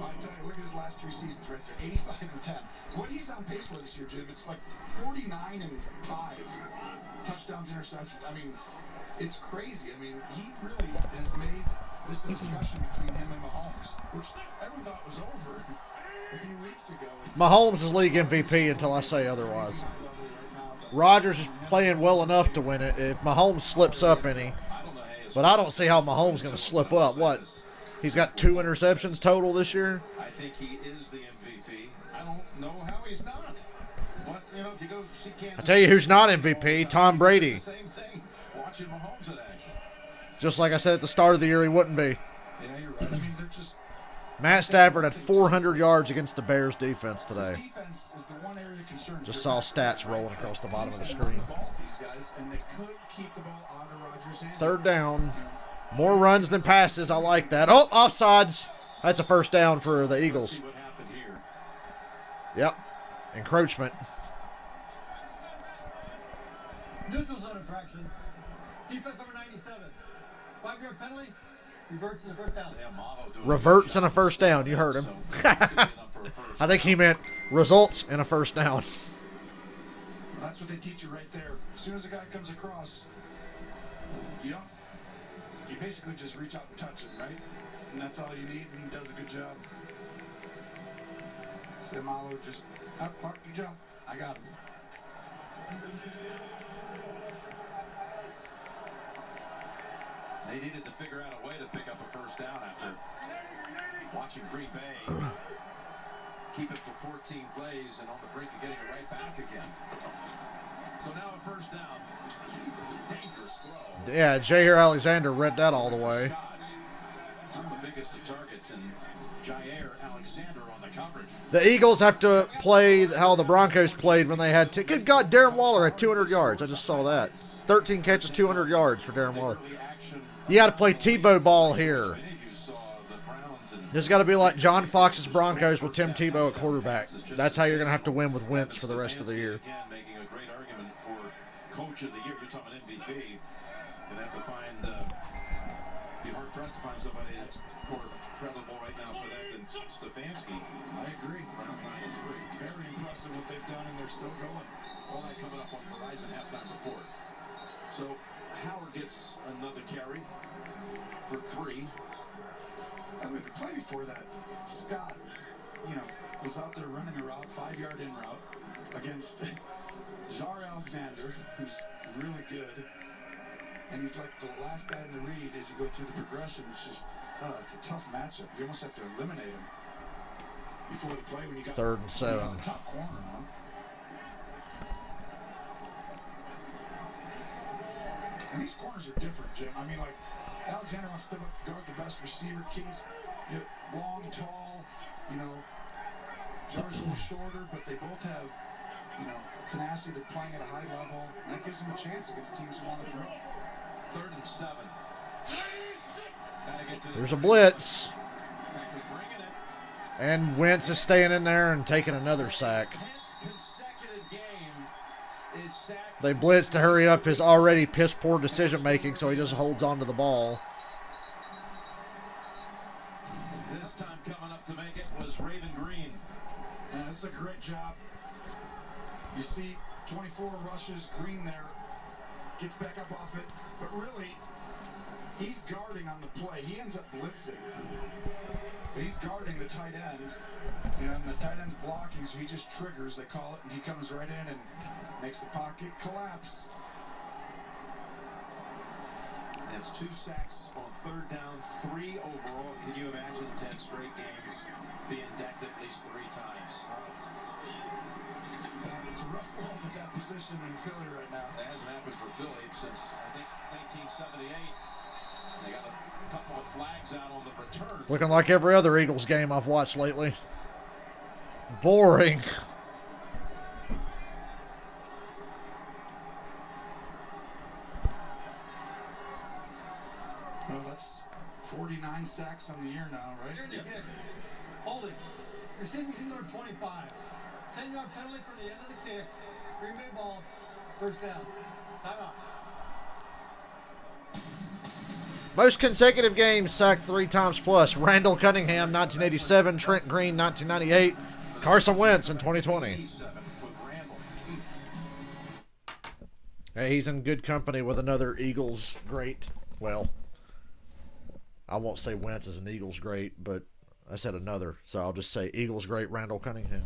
I tell you, look at his last 3 seasons right there, 85 and 10. What he's on pace for this year, Jim, it's like 49 and 5 touchdowns, interceptions. I mean, it's crazy. I mean, he really has made this a discussion between him and Mahomes, which everyone thought was over a few weeks ago. Mahomes is league MVP until I say otherwise. Rodgers is playing well enough to win it. If Mahomes slips up any, but I don't see how Mahomes is going to slip up. What? He's got 2 interceptions total this year. I think he is the MVP. I don't know how he's not. But, you know, if you go see Kansas, I tell you who's not MVP, Tom Brady. Same thing, watching Mahomes in action. Just like I said at the start of the year, he wouldn't be. Yeah, you're right. I mean, they're just. Matt Stafford had 400 yards against the Bears defense today. Defense is the one area of concern. Just saw stats rolling across the bottom of the screen. These guys, and they could keep the ball out of Rodgers' hands. 3rd down. More runs than passes. I like that. Oh, offsides. That's a first down for the Eagles. See what happened here. Yep. Encroachment. Neutral zone infraction. Defense number 97. 5-yard penalty. Reverts to the first down. Sam Malo doing Reverts a and a good first job. down. You heard him. So, could be enough for a first. I think he meant results in a first down. That's what they teach you right there. As soon as a guy comes across, you basically just reach out and touch him, right? And that's all you need, and he does a good job. Malo just, Clark, you jump. I got him. They needed to figure out a way to pick up a first down after watching Green Bay keep it for 14 plays and on the brink of getting it right back again. So now a first down. Dangerous throw. Yeah, Jair Alexander read that all the way. One of the biggest of targets, and Jair Alexander on the coverage. The Eagles have to play how the Broncos played when they had good God, Darren Waller had 200 yards. I just saw that. 13 catches, 200 yards for Darren Waller. You got to play Tebow ball here. This has got to be like John Fox's Broncos with Tim Tebow at quarterback. That's how you're going to have to win with Wentz for the rest of the year. Making a great argument for Coach of the Year. You're talking MVP. You'd have to find, be hard pressed to find somebody that's more credible right now for that than Stefanski. I agree. Browns 9-3. Very impressive what they've done, and they're still going. All that coming up on Verizon halftime report. So Howard gets another carry for 3. By the way, the play before that, Scott, was out there running a route, 5-yard in route, against Jair Alexander, who's really good. And he's like the last guy in the read as you go through the progression. It's just, it's a tough matchup. You almost have to eliminate him before the play when you got 3rd and 7. the top corner on him. And these corners are different, Jim. I mean, like, Alexander wants to guard the best receiver. King's long, tall, Jair's a little shorter, but they both have, tenacity. They're playing at a high level. And that gives them a chance against teams who want to throw. 3rd and 7. Gotta get to There's a blitz. Packers bringing it. And Wentz is staying in there and taking another sack. 10th They blitz to hurry up his already piss-poor decision-making, so he just holds on to the ball. This time coming up to make it was Raven Green. Yeah, this is a great job. You see 24 rushes, Green there, gets back up off it, but really, he's guarding on the play. He ends up blitzing. He's guarding the tight end, you know, and the tight end's blocking, so he just triggers, they call it, and he comes right in and makes the pocket collapse. That's 2 sacks on 3rd down, 3 overall. Can you imagine 10 straight games being decked at least 3 times? It's a rough world at that position in Philly right now. That hasn't happened for Philly since, I think, 1978. They got a couple of flags out on the return. It's looking like every other Eagles game I've watched lately. Boring. Well, that's 49 sacks on the year now, right? Here in the kick. Holding. Receiving team number 25. 10-yard penalty for the end of the kick. Green Bay ball. First down. Timeout. Most consecutive games sacked 3 times plus. Randall Cunningham, 1987. Trent Green, 1998. Carson Wentz in 2020. Hey, he's in good company with another Eagles great. Well, I won't say Wentz is an Eagles great, but I said another, so I'll just say Eagles great Randall Cunningham.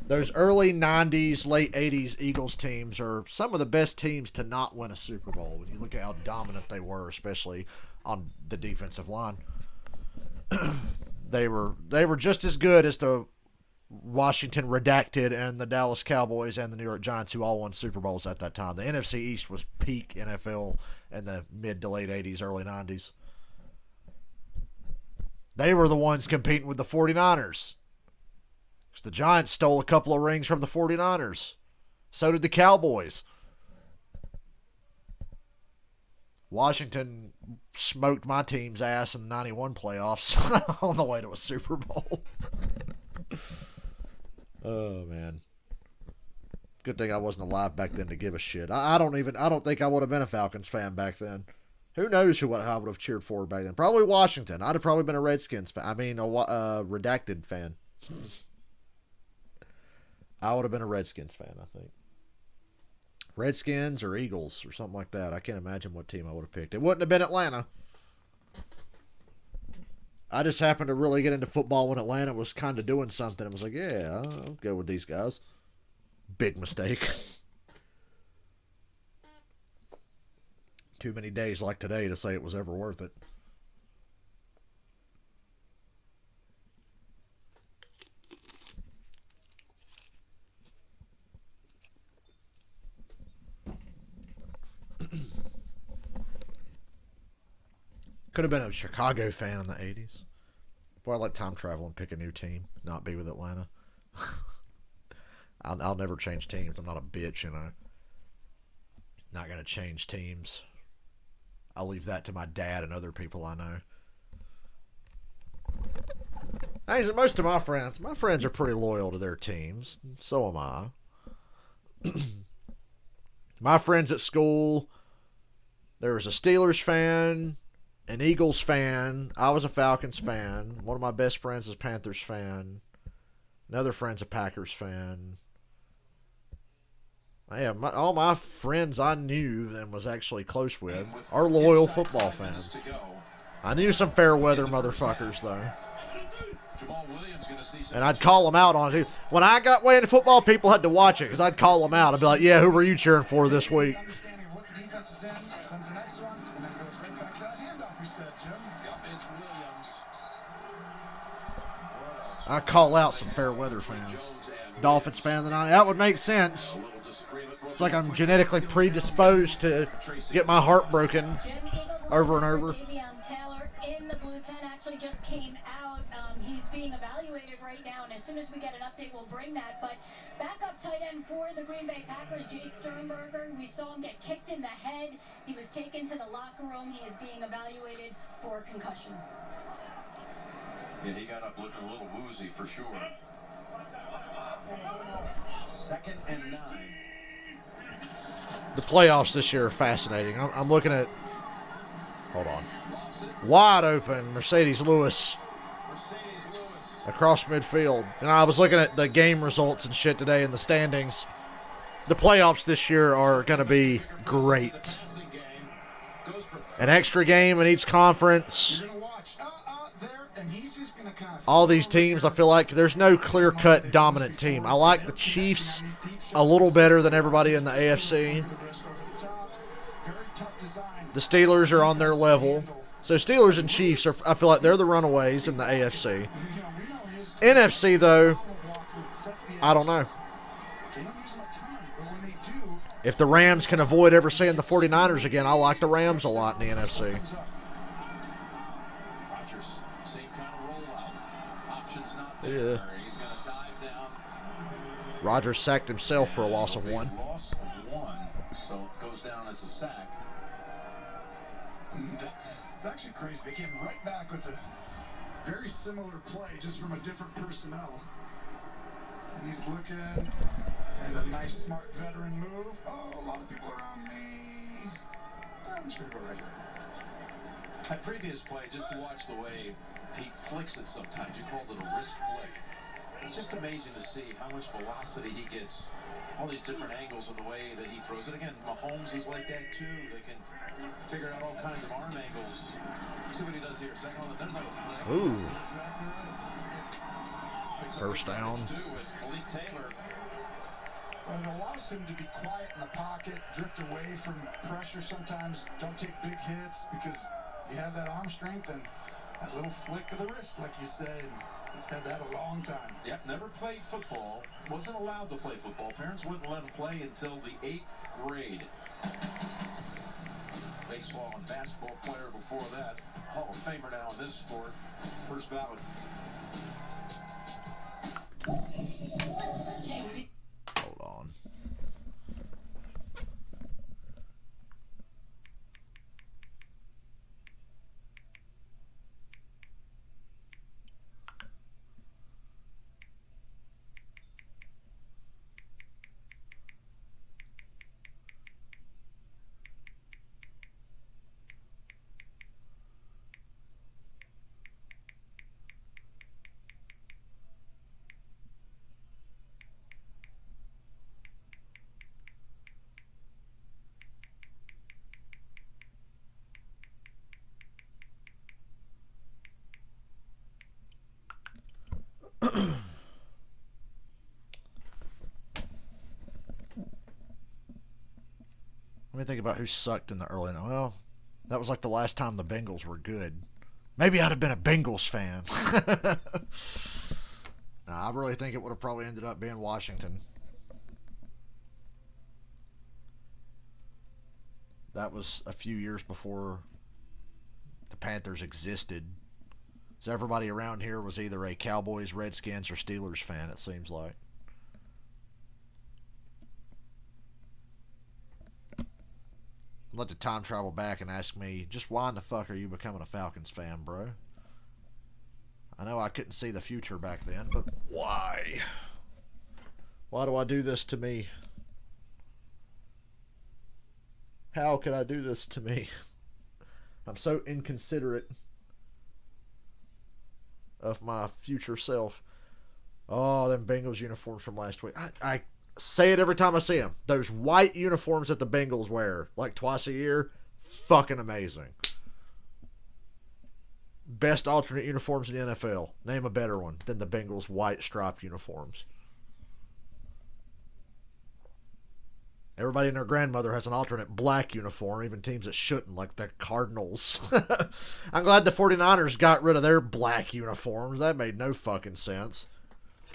Those early 90s, late 80s Eagles teams are some of the best teams to not win a Super Bowl. When you look at how dominant they were, especially on the defensive line. They were just as good as the Washington Redacted and the Dallas Cowboys and the New York Giants, who all won Super Bowls at that time. The NFC East was peak NFL in the mid to late 80s, early 90s. They were the ones competing with the 49ers. The Giants stole a couple of rings from the 49ers. So did the Cowboys. Washington smoked my team's ass in the 91 playoffs on the way to a Super Bowl. Oh, man. Good thing I wasn't alive back then to give a shit. I don't think I would have been a Falcons fan back then. Who knows what I would have cheered for back then? Probably Washington. I'd have probably been a Redskins fan. I mean, a Redacted fan. I would have been a Redskins fan, I think. Redskins or Eagles or something like that. I can't imagine what team I would have picked. It wouldn't have been Atlanta. I just happened to really get into football when Atlanta was kind of doing something. I was like, yeah, I'll go with these guys. Big mistake. Too many days like today to say it was ever worth it. Could have been a Chicago fan in the 80s. Boy, I like time travel and pick a new team, not be with Atlanta. I'll never change teams. I'm not a bitch, you know. Not going to change teams. I'll leave that to my dad and other people I know. Hey, so most of my friends are pretty loyal to their teams. So am I. My friends at school, there was a Steelers fan, an Eagles fan. I was a Falcons fan. One of my best friends is a Panthers fan. Another friend's a Packers fan. Yeah, all my friends I knew and was actually close with are loyal football fans. I knew some fair weather motherfuckers, though. And I'd call them out on it. When I got way into football, people had to watch it because I'd call them out. I'd be like, yeah, who were you cheering for this week? I call out some fair weather fans. Dolphins fan of the night. That would make sense. It's like I'm genetically predisposed to get my heart broken over and over. Taylor in the blue tent actually just came out. He's being evaluated right now, and as soon as we get an update, we'll bring that. But backup tight end for the Green Bay Packers, Jay Sternberger. We saw him get kicked in the head. He was taken to the locker room. He is being evaluated for concussion. Yeah, he got up looking a little woozy for sure. 2nd and 9. The playoffs this year are fascinating. I'm looking at, hold on, wide open Mercedes Lewis across midfield. And I was looking at the game results and shit today in the standings. The playoffs this year are going to be great. An extra game in each conference. All these teams, I feel like there's no clear-cut dominant team. I like the Chiefs a little better than everybody in the AFC. The Steelers are on their level. So Steelers and Chiefs, I feel like they're the runaways in the AFC. NFC, though, I don't know. If the Rams can avoid ever seeing the 49ers again, I like the Rams a lot in the NFC. Yeah. Rodgers sacked himself for a loss of 1. So it goes down as a sack. It's actually crazy. They came right back with a very similar play, just from a different personnel. And he's looking, and a nice, smart veteran move. Oh, a lot of people around me. I'm just going to go right here. That previous play, just to watch the way he flicks it sometimes. You called it a wrist flick. It's just amazing to see how much velocity he gets. All these different angles in the way that he throws it. Again, Mahomes is like that too. They can figure out all kinds of arm angles. See what he does here. Second on the flick. Ooh. Exactly right. First down. Taylor. Well, it allows him to be quiet in the pocket, drift away from pressure sometimes. Don't take big hits because you have that arm strength and that little flick of the wrist, like you said. He's had that a long time. Yep, never played football. Wasn't allowed to play football. Parents wouldn't let him play until the 8th grade. Baseball and basketball player before that. Hall of Famer now in this sport. First ballot. Hold on. Let me think about who sucked in the early. Well, that was like the last time the Bengals were good. Maybe I'd have been a Bengals fan. Nah, I really think it would have probably ended up being Washington. That was a few years before the Panthers existed. So everybody around here was either a Cowboys, Redskins, or Steelers fan, it seems like. Let the time travel back and ask me, just why in the fuck are you becoming a Falcons fan, bro? I know I couldn't see the future back then, but why? Why do I do this to me? How could I do this to me? I'm so inconsiderate of my future self. Oh, them Bengals uniforms from last week. I say it every time I see them. Those white uniforms that the Bengals wear, like twice a year, fucking amazing. Best alternate uniforms in the NFL. Name a better one than the Bengals white striped uniforms. Everybody and their grandmother has an alternate black uniform, even teams that shouldn't, like the Cardinals. I'm glad the 49ers got rid of their black uniforms. That made no fucking sense.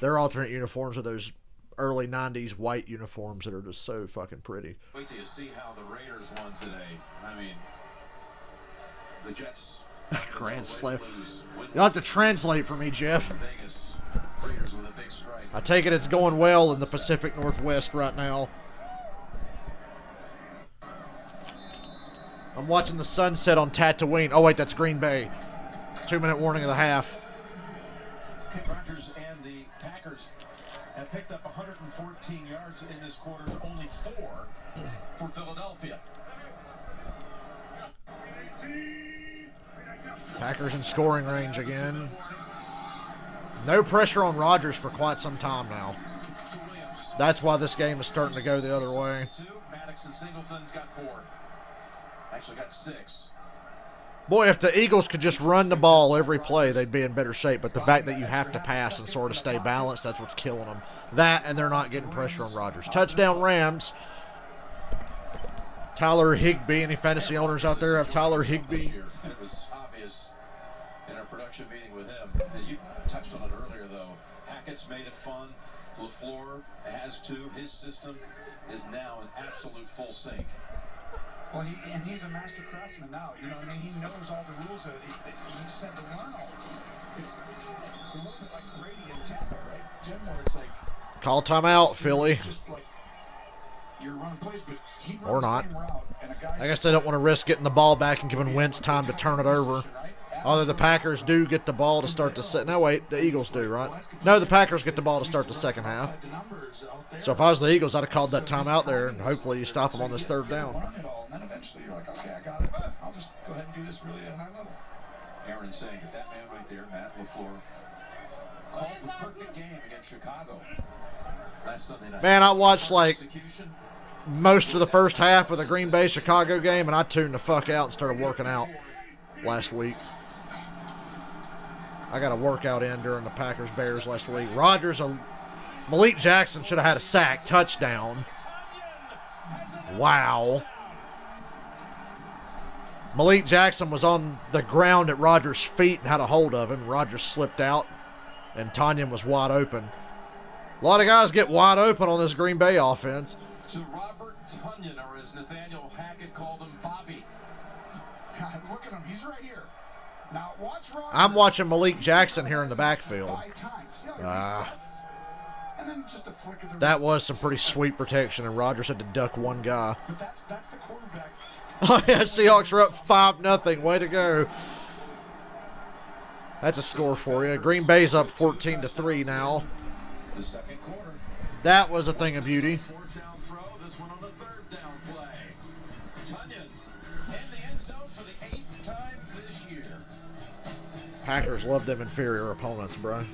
Their alternate uniforms are those early 90s white uniforms that are just so fucking pretty. Wait till you see how the Raiders won today. I mean, the Jets. Grand Slam. You'll have to translate for me, Jeff. Vegas Raiders with a big strike. I take it it's going well in the Pacific Northwest right now. I'm watching the sunset on Tatooine. Oh, wait, that's Green Bay. 2-minute warning of the half. Rodgers and the Packers have picked up 114 yards in this quarter, only 4 for Philadelphia. Packers in scoring range again. No pressure on Rodgers for quite some time now. That's why this game is starting to go the other way. Maddox and Singleton's got 4. Actually got 6. Boy, if the Eagles could just run the ball every play, they'd be in better shape. But the fact that you have to pass and sort of stay balanced, that's what's killing them. That, and they're not getting pressure on Rodgers. Touchdown Rams. Tyler Higbee. Any fantasy owners out there have Tyler Higbee? It was obvious in our production meeting with him. You touched on it earlier, though. Hackett's made it fun. LaFleur has too. His system is now in absolute full sync. Well, he's a master craftsman now. You know what I mean? He knows all the rules of it. He just had to learn all of it. It's a little bit like Brady and Tampa, right, Jim? Where it's like... Call timeout, Philly. Just like you're running plays, but he runs Or not. the same route, and a guy's... I guess they don't want to risk getting the ball back and giving Wentz time to turn it over. Although the Packers do get the ball to start the second. No, wait, the Eagles do, right? No, the Packers get the ball to start the second half. So if I was the Eagles, I'd have called that timeout there, and hopefully you stop them on this third down. And then eventually you're like, okay, I got it. I'll just go ahead and do this really at a high level. Aaron saying that man right there, Matt LaFleur, called the perfect game against Chicago last Sunday night. Man, I watched like most of the first half of the Green Bay Chicago game, and I tuned the fuck out and started working out last week. I got a workout in during the Packers-Bears last week. Malik Jackson should have had a sack, touchdown. Wow. Malik Jackson was on the ground at Rodgers' feet and had a hold of him. Rodgers slipped out, and Tanyan was wide open. A lot of guys get wide open on this Green Bay offense. To Robert Tunyon, or as Nathaniel Hackett called him, Bobby. God, look at him. He's right here. Now watch Rodgers. I'm watching Malik Jackson here in the backfield. And then just a flick of the That was some pretty sweet protection, and Rodgers had to duck one guy. But that's the quarterback. Oh, yeah, Seahawks are up 5-0. Way to go. That's a score for you. Green Bay's up 14-3 now. The second quarter. That was a thing of beauty. Fourth down throw. This one on the third down play. Tunyon in the end zone for the 8th time this year. Packers love them inferior opponents, bro.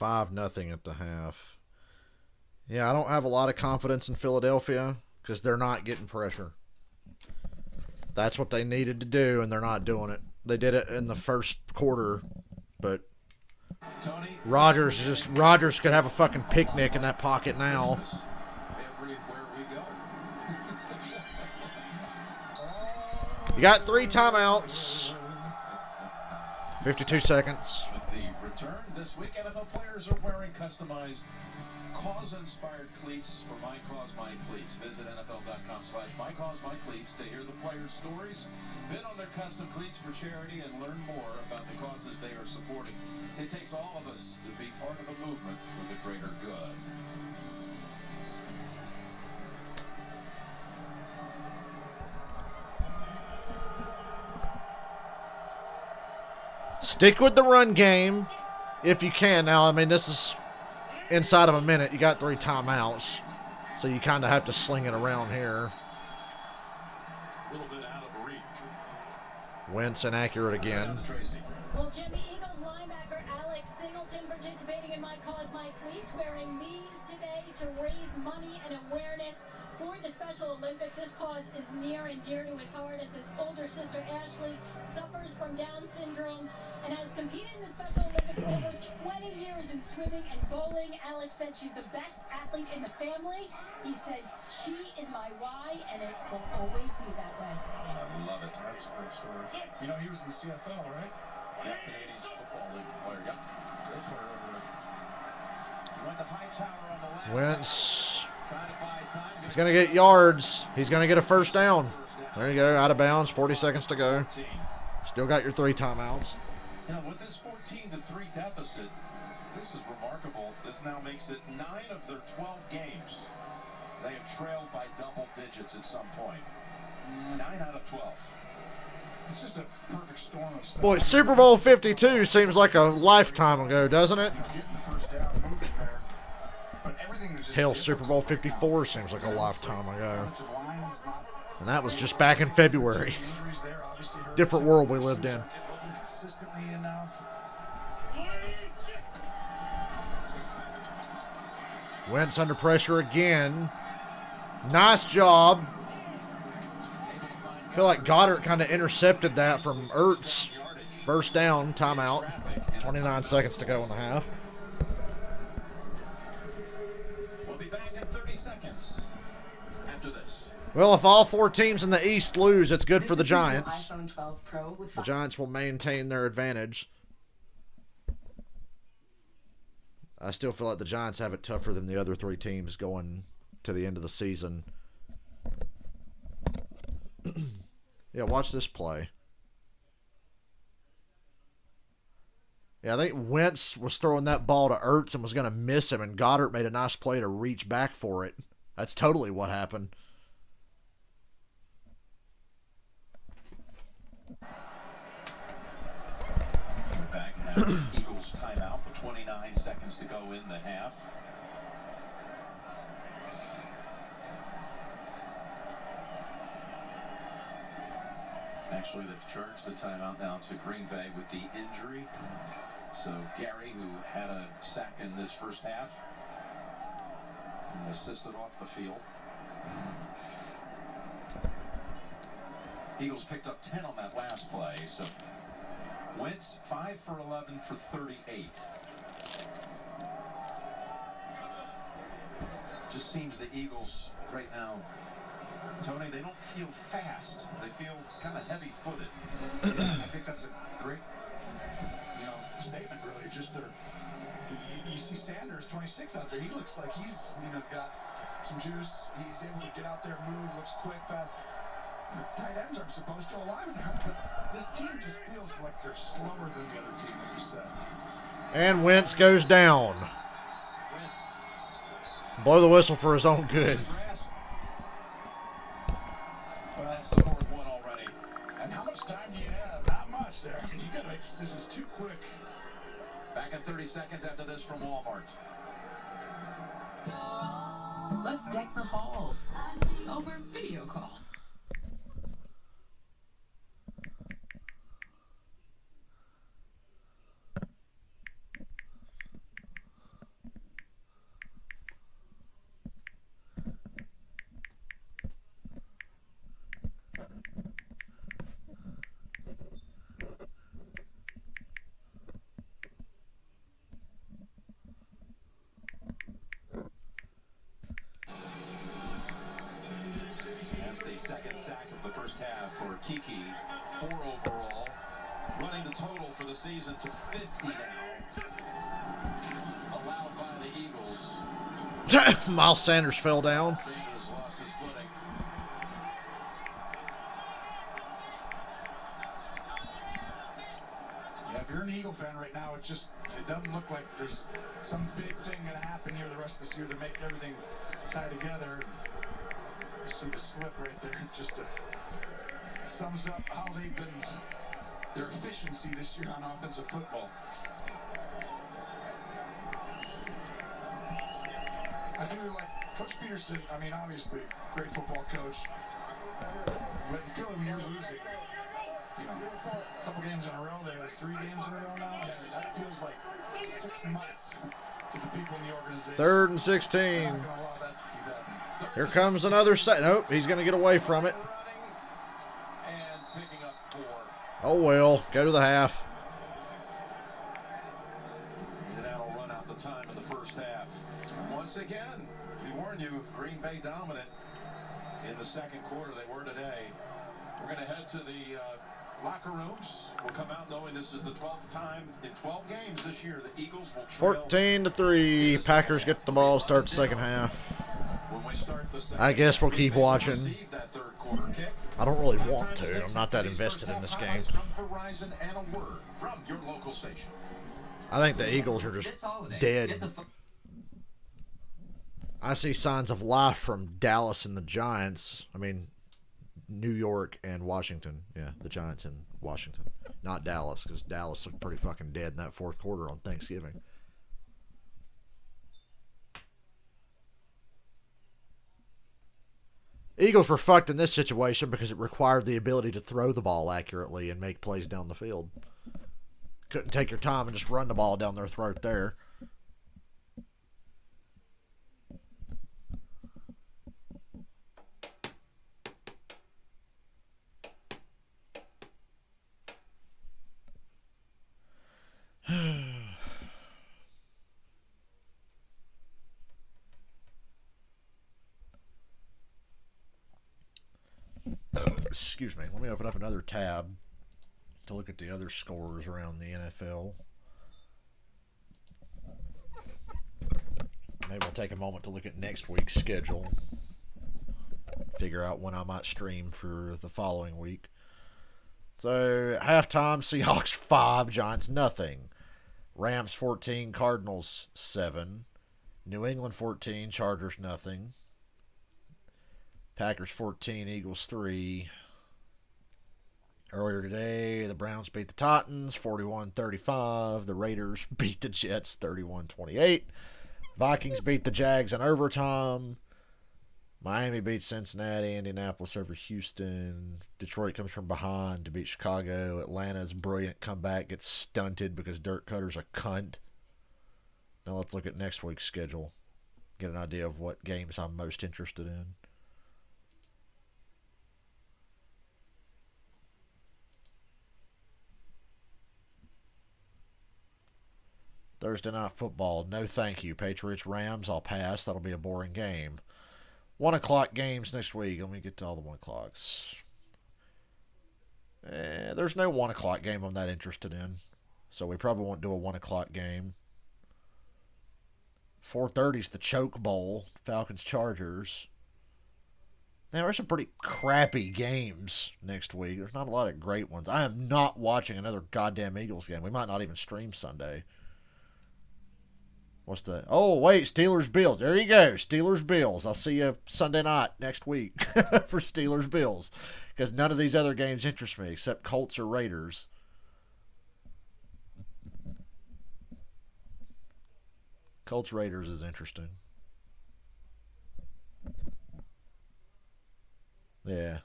5-0 at the half. Yeah, I don't have a lot of confidence in Philadelphia because they're not getting pressure. That's what they needed to do, and they're not doing it. They did it in the first quarter, but Rodgers could have a fucking picnic in that pocket now. Everywhere we go. You got 3 timeouts. 52 seconds. With the return this week, NFL players are wearing customized cause-inspired cleats for My Cause, My Cleats. Visit NFL.com/MyCauseMyCleats to hear the players' stories, bid on their custom cleats for charity, and learn more about the causes they are supporting. It takes all of us to be part of a movement for the greater good. Stick with the run game if you can. Now, I mean, this is inside of a minute. You got 3 timeouts, so you kind of have to sling it around here. A little bit out of reach. Wentz inaccurate again. Well, Jimmy, Eagles linebacker Alex Singleton participating in My Cause, My Cleats, wearing these today to raise money and awareness for the Special Olympics. This cause is near and dear to his heart as his older sister Ashley suffers from Down syndrome and has competed in the Special Olympics over 20 years in swimming and bowling. Alex said she's the best athlete in the family. He said, she is my why, and it will always be that way. I love it. That's a great story. You know, he was in the CFL, right? Yeah, Canadian Football League player. Yep. Great player over there. He went to Hightower on the last Wentz. trying to buy time. He's going to get yards. He's going to get a first down. There you go. Out of bounds. 40 seconds to go. Still got your 3 timeouts. You know, with this 14-3 deficit, this is remarkable. This now makes it 9 of their 12 games. They have trailed by double digits at some point. 9 out of 12. It's just a perfect storm of stuff. Boy, Super Bowl 52 seems like a lifetime ago, doesn't it? You know, getting the first down, moving there. But everything was just Hell, Super Bowl 54 seems like a lifetime ago. And that was just back in February. Different world we lived in. Consistently enough. Wentz under pressure again. Nice job. I feel like Goddard kind of intercepted that from Ertz. First down, timeout. 29 seconds to go in the half. We'll be back in 30 seconds after this. Well, if all 4 teams in the East lose, it's good for the Giants. The Giants will maintain their advantage. I still feel like the Giants have it tougher than the other 3 teams going to the end of the season. Yeah, watch this play. Yeah, I think Wentz was throwing that ball to Ertz and was going to miss him, and Goddard made a nice play to reach back for it. That's totally what happened. We're back and have Eagles timeout with 29 seconds to go in the half. Actually, they've charged the timeout now to Green Bay with the injury. So Gary, who had a sack in this first half, assisted off the field. Eagles picked up 10 on that last play. So Wentz 5 for 11 for 38. Just seems the Eagles right now, Tony, they don't feel fast. They feel kind of heavy-footed. I think that's a great, statement, really. Just you see Sanders, 26 out there. He looks like he's, got some juice. He's able to get out there, move, looks quick, fast. The tight ends aren't supposed to align with him, but this team just feels like they're slower than the other team, like you said. And Wentz goes down. Blow the whistle for his own good. Well, that's the 4th one already. And how much time do you have? Not much there. You got to make decisions too quick. Back in 30 seconds after this from Walmart. Let's deck the halls over video call. second sack of the first half for Kiki. 4 overall. Running the total for the season to 50 now. Allowed by the Eagles. Miles Sanders fell down. Sanders lost his footing. Yeah, if you're an Eagle fan right now, it doesn't look like there's some big thing going to happen here the rest of this year to make everything tie together. You see the slip right there. It just sums up how they've been, their efficiency this year on offensive football. I do like Coach Peterson. I mean, obviously, great football coach. But you feel like when you're losing, you know, a couple games in a row there, 3 games in a row now, that feels like 6 months to the people in the organization. 3rd and 16. They're not gonna allow that to keep happening. Here comes another set. Nope, he's going to get away from it. And picking up 4. Oh, well. Go to the half. And that'll run out the time in the first half. Once again, we warn you, Green Bay dominant in the second quarter. They were today. We're going to head to the locker rooms. We'll come out knowing this is the 12th time in 12 games this year the Eagles will trail 14-3. Packers get the ball, start the second half. When we start the second I guess we'll keep Green Bay will watching. receive that third quarter kick. I don't really want to. I'm not that invested in this game. From Horizon and a word from your local station. I think the Eagles are just dead. I see signs of life from Dallas and the Giants. I mean, New York and Washington. Yeah, the Giants and Washington. Not Dallas, because Dallas looked pretty fucking dead in that fourth quarter on Thanksgiving. Eagles were fucked in this situation because it required the ability to throw the ball accurately and make plays down the field. Couldn't take your time and just run the ball down their throat there. Excuse me. Let me open up another tab to look at the other scores around the NFL. Maybe we'll take a moment to look at next week's schedule. Figure out when I might stream for the following week. So, halftime, Seahawks 5, Giants nothing. Rams 14, Cardinals 7. New England 14, Chargers nothing. Packers 14, Eagles 3. Earlier today, the Browns beat the Titans 41-35. The Raiders beat the Jets 31-28. Vikings beat the Jags in overtime. Miami beat Cincinnati. Indianapolis over Houston. Detroit comes from behind to beat Chicago. Atlanta's brilliant comeback gets stunted because Dirk Cutter's a cunt. Now let's look at next week's schedule. Get an idea of what games I'm most interested in. Thursday Night Football, no thank you. Patriots-Rams, I'll pass. That'll be a boring game. 1 o'clock games next week. Let me get to all the 1 o'clocks. There's no 1 o'clock game I'm that interested in. So we probably won't do a 1 o'clock game. 4:30 is the Choke Bowl. Falcons-Chargers. Now, there's some pretty crappy games next week. There's not a lot of great ones. I am not watching another goddamn Eagles game. We might not even stream Sunday. What's the... Oh, wait, Steelers-Bills. There you go, Steelers-Bills. I'll see you Sunday night next week for Steelers-Bills. Because none of these other games interest me except Colts or Raiders. Colts-Raiders is interesting. Yeah.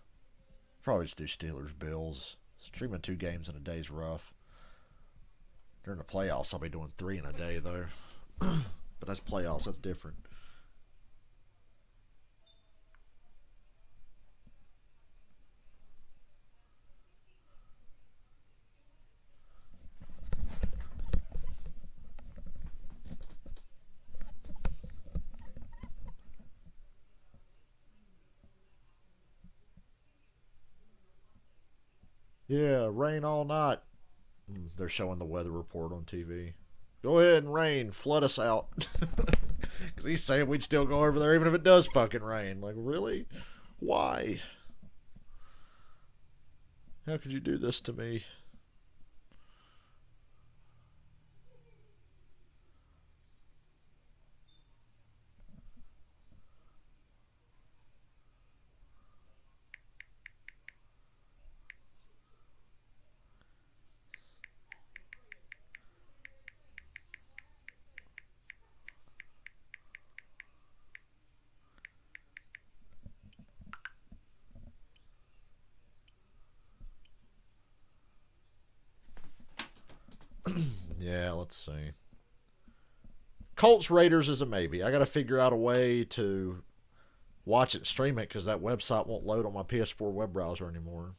Probably just do Steelers-Bills. Streaming 2 games in a day is rough. During the playoffs, I'll be doing 3 in a day, though. But that's playoffs. That's different. Yeah, rain all night. They're showing the weather report on TV. Go ahead and rain. Flood us out. Because he's saying we'd still go over there even if it does fucking rain. Like, really? Why? How could you do this to me? Yeah, let's see. Colts Raiders is a maybe. I got to figure out a way to watch it, stream it, because that website won't load on my PS4 web browser anymore.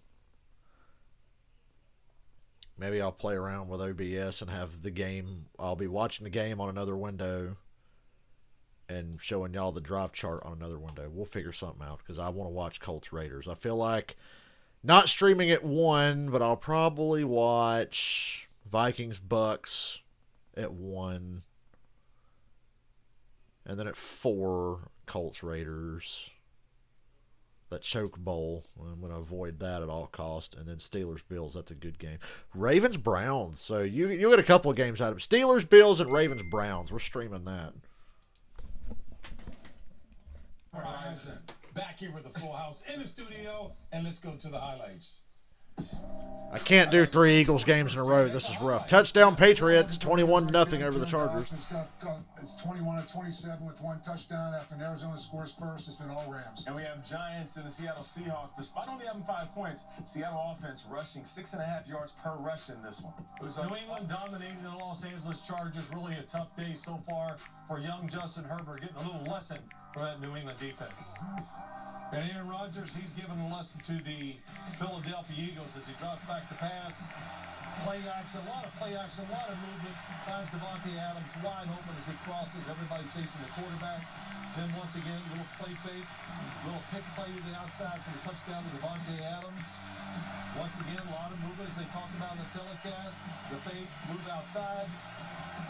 Maybe I'll play around with OBS and have the game. I'll be watching the game on another window and showing y'all the drive chart on another window. We'll figure something out because I want to watch Colts Raiders. I feel like not streaming at 1, but I'll probably watch Vikings Bucks at 1. And then at 4, Colts Raiders. That choke bowl. I'm going to avoid that at all cost. And then Steelers Bills. That's a good game. Ravens Browns. So you get a couple of games out of it. Steelers Bills and Ravens Browns. We're streaming that. Horizon. Back here with the full house in the studio. And let's go to the highlights. I can't do 3 Eagles games in a row. This is rough. Touchdown Patriots, 21-0 over the Chargers. It's 21-27 with 1 touchdown after Arizona scores first. It's been all Rams. And we have Giants and the Seattle Seahawks. Despite only having 5 points, Seattle offense rushing 6.5 yards per rush in this one. New England dominating the Los Angeles Chargers. Really a tough day so far for young Justin Herbert, getting a little lesson from that New England defense. And Aaron Rodgers, he's given a lesson to the Philadelphia Eagles as he drops back to pass. Play action, a lot of play action, a lot of movement. Finds Devontae Adams wide open as he crosses. Everybody chasing the quarterback. Then once again, little play fake, little pick play to the outside for the touchdown to Devontae Adams. Once again, a lot of movement as they talked about in the telecast. The fake, move outside.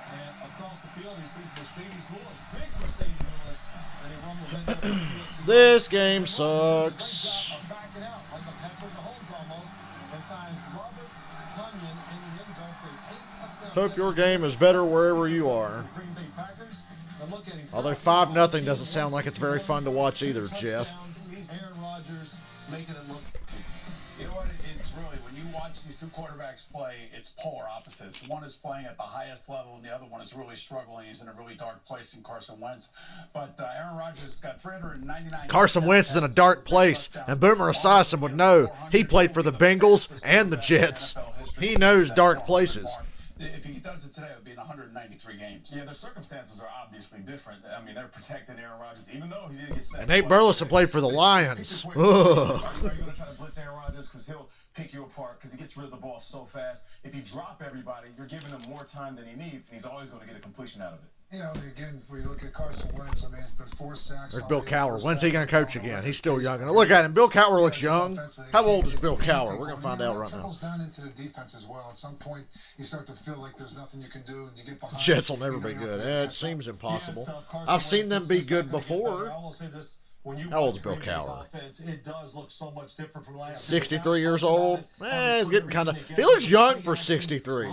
And across the field, he sees Mercedes Lewis, big Mercedes Lewis, and he rumbles into the field. This game sucks. Backing out like a Patrick Mahomes almost, and finds Robert Tonyan in the end zone for his 8 touchdowns. Hope your game is better wherever you are. Green Bay Packers. And look at him. Although 5-0 doesn't sound like it's very fun to watch either, Jeff. Aaron Rodgers making it look. You know what? It's really, when you watch these 2 quarterbacks play, it's polar opposites. One is playing at the highest level, and the other one is really struggling. He's in a really dark place in Carson Wentz. But Aaron Rodgers has got 399. Carson Wentz is in a dark place, and Boomer Esiason would know. He played for the Bengals and the Jets. He knows dark places. If he does it today, it would be in 193 games. Yeah, their circumstances are obviously different. I mean, they're protecting Aaron Rodgers, even though he did get set. And Nate Burleson played for the Lions. Ugh. Are you going to try to blitz Aaron Rodgers? Because he'll pick you apart because he gets rid of the ball so fast. If you drop everybody, you're giving him more time than he needs, and he's always going to get a completion out of it. You know, again, if we look at Carson Wentz, I mean, it's been 4 sacks. There's Bill Cowher. When's he going to coach again? He's still young. And look at him. Bill Cowher looks young. How old is Bill Cowher? We're going to find out right now. It trickles down into the defense as well. At some point, you start to feel like there's nothing you can do, and you get behind. Jets will never be good. Yeah, it seems impossible. I've seen them be good before. I will say this. How old's Bill Cowher? It does look so much different from last 63 years old? He's getting kind of... He looks young for 63.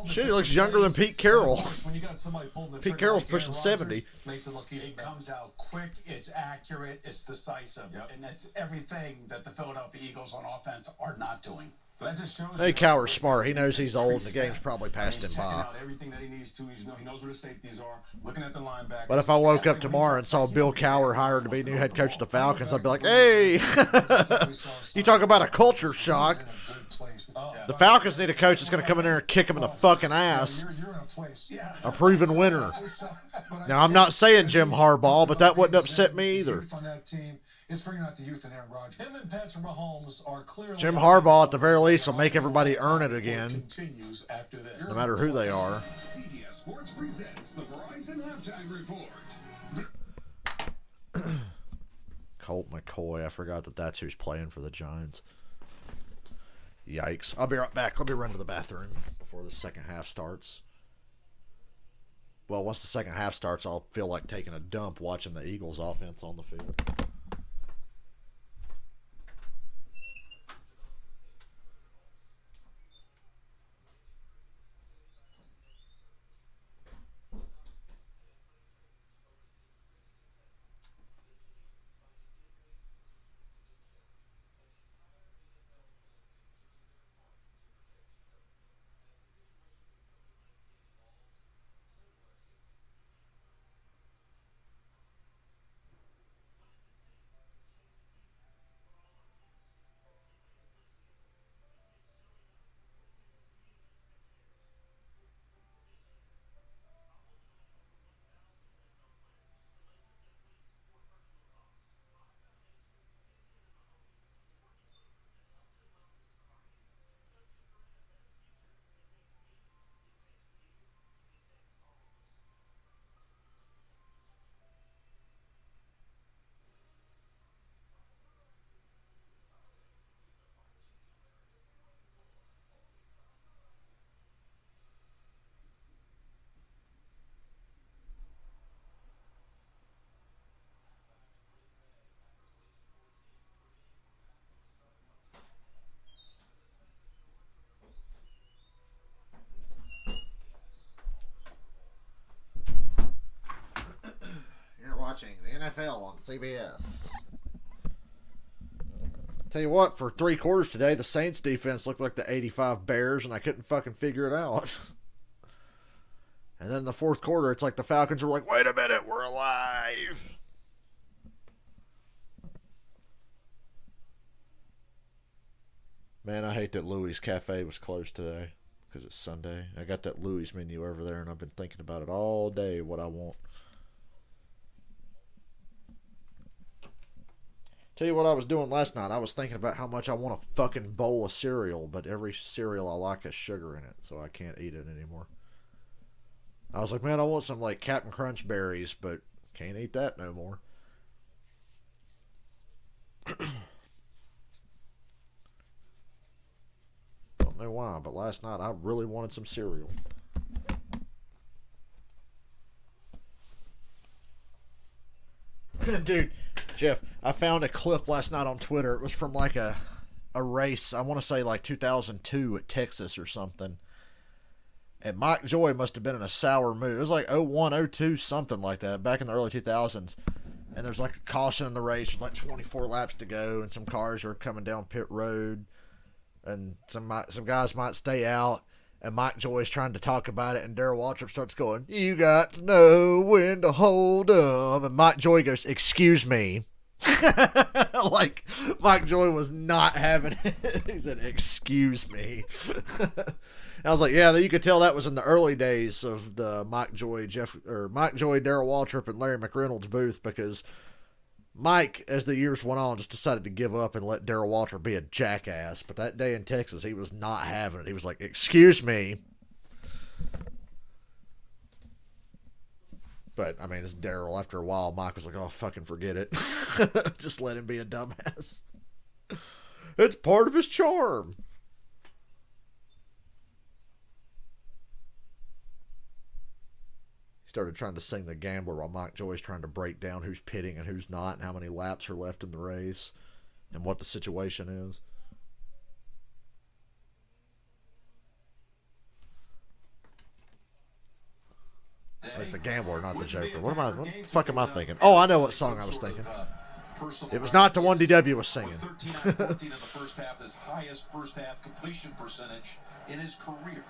Shit, he looks younger than Pete Carroll. Pete Carroll's pushing 70. It comes out quick, it's accurate, it's decisive, and that's everything that the Philadelphia Eagles on offense are not doing. That just shows Hey, Cowher's smart. He knows he's old, and the game's probably passed him by. Out everything that he needs to. He knows where the safeties are. Looking at the linebackers. But if I woke up tomorrow and saw Bill Cowher hired to be new head coach of the Falcons, I'd be like, hey, you talk about a culture shock. The Falcons need a coach that's going to come in there and kick him in the fucking ass. A proven winner. Now, I'm not saying Jim Harbaugh, but that wouldn't upset me either. It's bringing out the youth in Aaron Rodgers. Him and Patrick Mahomes are clearly. Jim Harbaugh, at the very least, will make everybody earn it again, Continues after this. no matter who they are. CBS Sports presents the Verizon Halftime Report. Colt McCoy, I forgot that that's who's playing for the Giants. Yikes. I'll be right back. Let me run to the bathroom before the second half starts. Well, once the second half starts, I'll feel like taking a dump watching the Eagles offense on the field. Watching the NFL on CBS. Tell you what, for 3 quarters today, the Saints defense looked like the 85 Bears, and I couldn't fucking figure it out. And then in the fourth quarter, it's like the Falcons were like, wait a minute, we're alive. Man, I hate that Louis' Cafe was closed today because it's Sunday. I got that Louis menu over there, and I've been thinking about it all day, what I want. Tell you what I was doing last night. I was thinking about how much I want a fucking bowl of cereal, but every cereal I like has sugar in it, so I can't eat it anymore. I was like, man, I want some like Captain Crunch berries, but can't eat that no more. Don't know why, but last night I really wanted some cereal. Dude, Jeff, I found a clip last night on Twitter. It was from like a race, I want to say like 2002 at Texas or something. And Mike Joy must have been in a sour mood. It was like 01, 02, something like that, back in the early 2000s. And there's like a caution in the race with like 24 laps to go, and some cars are coming down pit road, and some guys might stay out. And Mike Joy's trying to talk about it, and Darrell Waltrip starts going, you got to know when to hold up. And Mike Joy goes, excuse me. Like, Mike Joy was not having it. He said, excuse me. I was like, yeah, you could tell that was in the early days of the Mike Joy, Darrell Waltrip, and Larry McReynolds booth, because Mike, as the years went on, just decided to give up and let Darrell Waltrip be a jackass. But that day in Texas, he was not having it. He was like, excuse me. But, I mean, it's Darrell. After a while, Mike was like, oh, fucking forget it. Just let him be a dumbass. It's part of his charm. He started trying to sing The Gambler while Mike Joy's trying to break down who's pitting and who's not, and how many laps are left in the race, and what the situation is. It's The Gambler, not the Joker. What the fuck am I thinking? Oh, I know what song I was thinking. It was not the one DW was singing. 13 out of 14 in the first half, his highest first half completion percentage in his career.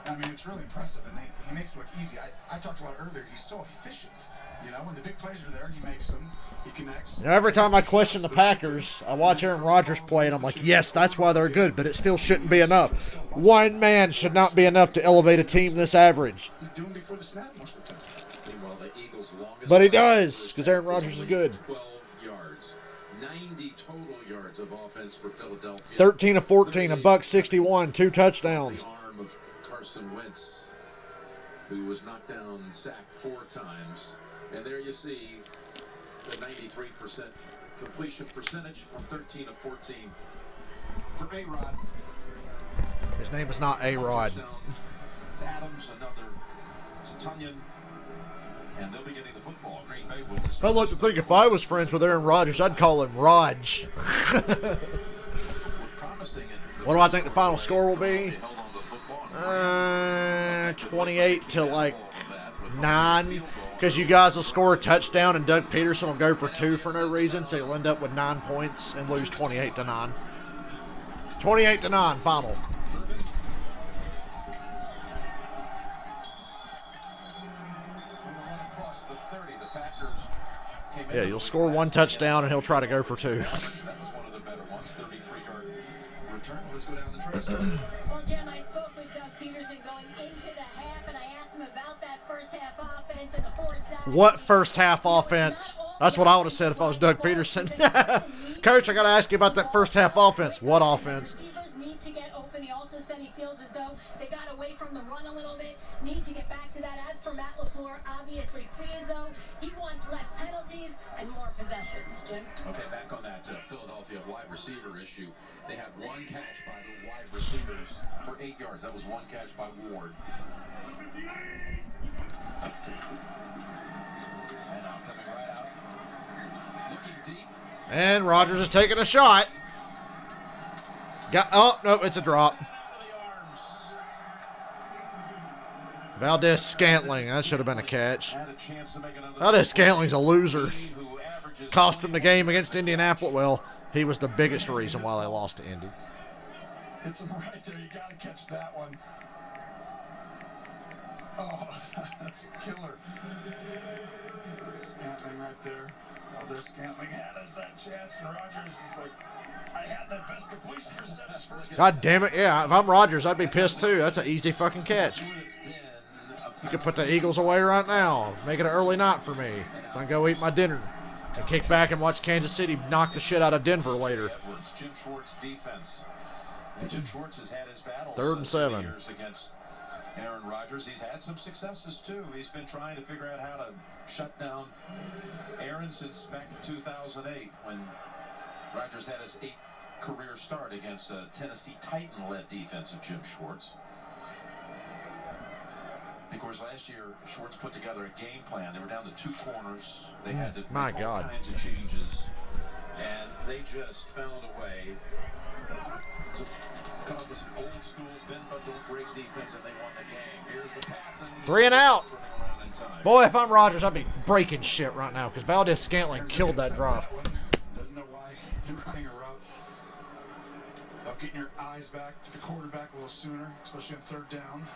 I mean, it's really impressive, and he makes it look easy. I talked about it earlier. He's so efficient. You know, when the big plays are there, he makes them. He connects. You know, every time I question the Packers, I watch Aaron Rodgers play, and I'm like, yes, that's why they're good, but it still shouldn't be enough. One man should not be enough to elevate a team this average. He's doing before the snap most of the time. Meanwhile, the Eagles' longest But he does, because Aaron Rodgers is good. 12 yards. 90 total yards of offense for Philadelphia. 13 of 14, $161, 2 touchdowns. The arm of Carson Wentz, who was knocked down, sacked 4 times. And there you see the 93% completion percentage on 13 of 14 for A-Rod. His name is not A-Rod. Touchdown to Adams, another to Tunyon. And they'll be getting the football. Green Bay will. I'd like to think if I was friends with Aaron Rodgers, I'd call him Raj. What do I think the final score will be? 28 to like 9. Because you guys will score a touchdown and Doug Peterson will go for 2 for no reason. So you'll end up with 9 points and lose 28 to 9. 28 to 9 final. Yeah, you'll score 1 touchdown and he'll try to go for 2. That was one of the better ones. 33-yard return. Let's go down the track. Well, Jim, I spoke with Doug Peterson going into the half, and I asked him about that first half offense and the 4 sacks. What first half offense? That's what I would have said if I was Doug Peterson. Coach, I got to ask you about that first half offense. What offense? Receivers need to get open. He also said he feels as though they got away from the run a little bit. Need to get back to that. As for Matt LaFleur, obviously pleased, though. He wants less penalties and more possessions, Jim. Okay, back on that Philadelphia wide receiver issue. They had 1 catch by the wide receivers for 8 yards. That was 1 catch by Ward. And now coming right out. Looking deep. And Rodgers is taking a shot. Oh, no, it's a drop. Valdez Scantling. That should have been a catch. Valdez Scantling's a loser. Cost him the game against Indianapolis. Well, he was the biggest reason why they lost to Indy. Hits him right there. You got to catch that one. Oh, that's a killer. Scantling right there. Valdez Scantling had us that chance, and Rodgers is like, I had that best completion percentage first. God damn it. Yeah, if I'm Rodgers, I'd be pissed too. That's an easy fucking catch. You could put the Eagles away right now. Make it an early night for me. I go eat my dinner and kick back and watch Kansas City knock the shit out of Denver later. Jim Schwartz defense. And Jim Schwartz has had his battles 3rd and 7 years against Aaron Rodgers. He's had some successes too. He's been trying to figure out how to shut down Aaron since back in 2008 when Rodgers had his 8th career start against a Tennessee Titan-led defense of Jim Schwartz. Of course, last year, Schwartz put together a game plan. They were down to 2 corners. They had to make all kinds of changes. And they just found a way to call this old-school bend-but-don't-break defense, and they won the game. Here's the pass. 3 and out. Boy, if I'm Rodgers, I'd be breaking shit right now because Valdez Scantling killed that drop. Doesn't know why you're running a route. About getting your eyes back to the quarterback a little sooner, especially on 3rd down.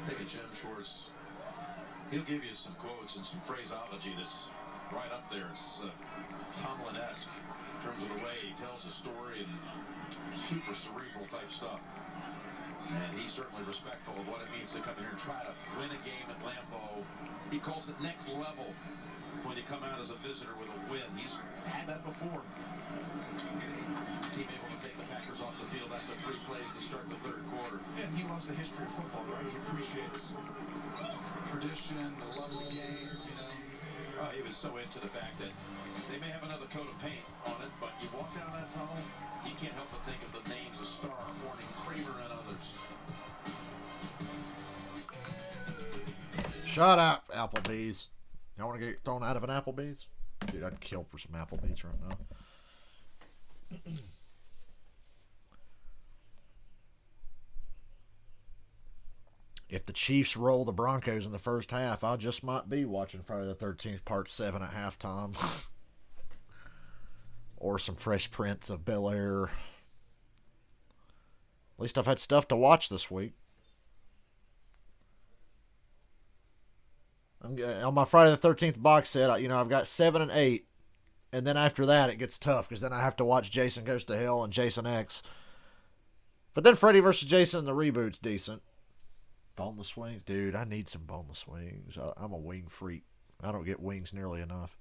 Take a Jim Schwartz. He'll give you some quotes and some phraseology that's right up there. It's Tomlin-esque in terms of the way he tells a story and super cerebral type stuff. And he's certainly respectful of what it means to come in here and try to win a game at Lambeau. He calls it next level when you come out as a visitor with a win. He's had that before. Team able to take the Packers off the field after 3 plays to start the 3rd quarter. And he loves the history of football, right? He appreciates tradition, the love of the game, you know. He was so into the fact that they may have another coat of paint on it, but you walk down that tunnel, you can't help but think of the names of Starr, Horning, Kramer, and others. Shut up, Applebee's. Y'all want to get thrown out of an Applebee's? Dude, I'd kill for some Applebee's right now. If the Chiefs roll the Broncos in the first half, I just might be watching Friday the 13th Part 7 at halftime. Or some Fresh Prince of Bel-Air. At least I've had stuff to watch this week. On my Friday the 13th box set, I've got 7 and 8. And then after that, it gets tough because then I have to watch Jason Goes to Hell and Jason X. But then Freddy vs. Jason and the reboot's decent. Boneless wings? Dude, I need some boneless wings. I'm a wing freak. I don't get wings nearly enough.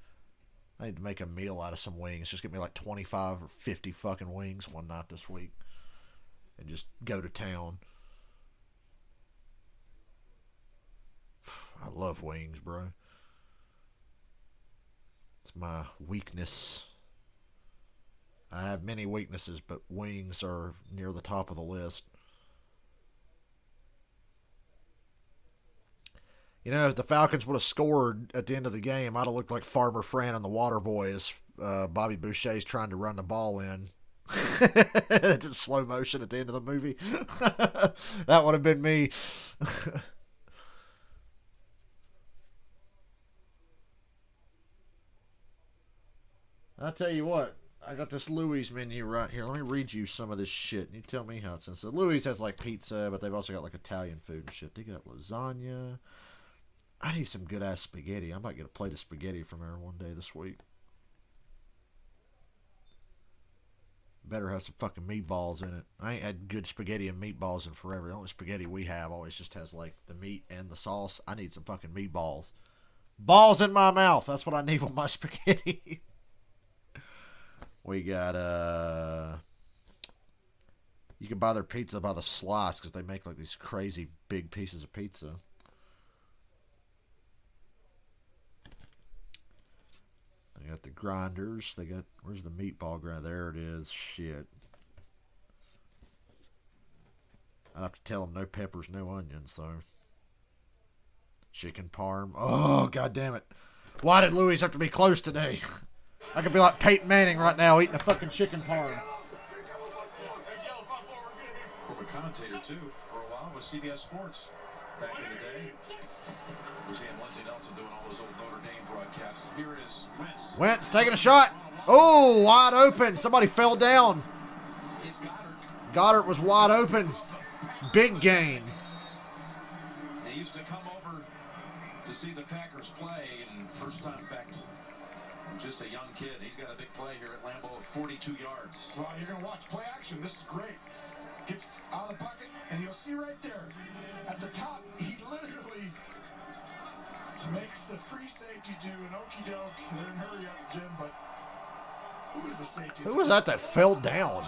I need to make a meal out of some wings. Just get me like 25 or 50 fucking wings one night this week. And just go to town. I love wings, bro. It's my weakness. I have many weaknesses, but wings are near the top of the list. You know, if the Falcons would have scored at the end of the game, I'd have looked like Farmer Fran and the Water Boy as Bobby Boucher's trying to run the ball in. It's in slow motion at the end of the movie. That would have been me. I'll tell you what. I got this Louis menu right here. Let me read you some of this shit. You tell me how it's in. So Louis has like pizza, but they've also got like Italian food and shit. They got lasagna. I need some good ass spaghetti. I might get a plate of spaghetti from there one day this week. Better have some fucking meatballs in it. I ain't had good spaghetti and meatballs in forever. The only spaghetti we have always just has like the meat and the sauce. I need some fucking meatballs. Balls in my mouth. That's what I need with my spaghetti. We got you can buy their pizza by the slice because they make like these crazy big pieces of pizza. They got the grinders. They got, where's the meatball grinder? There it is. Shit. I have to tell them no peppers, no onions. So chicken parm. Oh, god damn it! Why did Louis have to be close today? I could be like Peyton Manning right now eating a fucking chicken parm. Former commentator, too, for a while with CBS Sports back in the day. We're seeing Lindsey Nelson doing all those old Notre Dame broadcasts. Here it is Wentz. Wentz taking a shot. Oh, wide open. Somebody fell down. It's Goddard. Goddard was wide open. Big gain. He used to come over to see the Packers play, and first time, in fact, just a young kid. He's got a big play here at Lambeau of 42 yards. Well, you're going to watch play action. This is great. Gets out of the pocket, and you'll see right there at the top, he literally makes the free safety do an okey doke. They didn't hurry up, Jim, but who was the safety? Who was that fell down?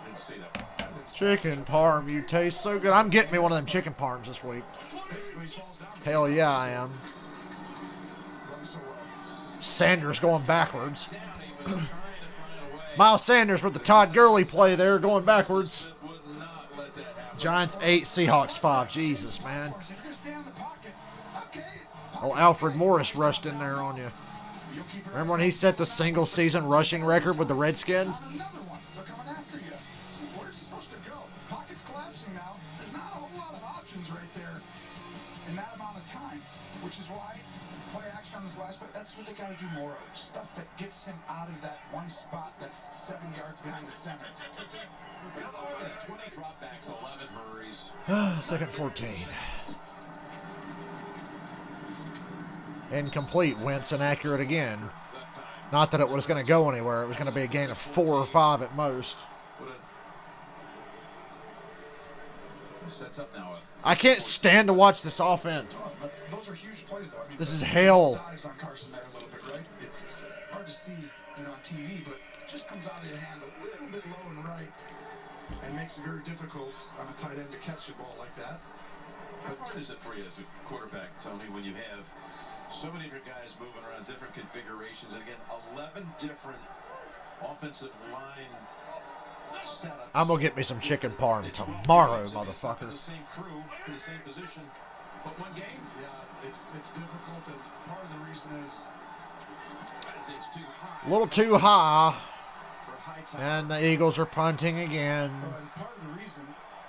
Didn't see that. Chicken parm, you taste so good. I'm getting me one of them chicken parms this week. Hell yeah, I am. Sanders going backwards. Miles Sanders with the Todd Gurley play there, going backwards. Giants 8, Seahawks 5. Jesus, man. Oh, Alfred Morris rushed in there on you. Remember when he set the single season rushing record with the Redskins? That's what they got to do more of. Stuff that gets him out of that one spot that's 7 yards behind the center. 20 dropbacks, 11 hurries. Second 14. Incomplete. Wentz inaccurate again. Not that it was going to go anywhere. It was going to be a gain of 4 or 5 at most. Sets up now. I can't stand to watch this offense. Those are huge plays, though. I mean, this is hell. Dives on Carson there a little bit, right? It's hard to see, on TV, but it just comes out of your hand a little bit low and right, and makes it very difficult on a tight end to catch the ball like that. How hard is it for you as a quarterback, Tony, when you have so many different guys moving around, different configurations, and again, 11 different offensive line setups? I'm gonna get me some chicken parm tomorrow, motherfucker. The same crew in the same position, but one game. Yeah, it's difficult, and part of the reason is it's too high. A little too high, For high time. and the Eagles are punting again. and part of the reason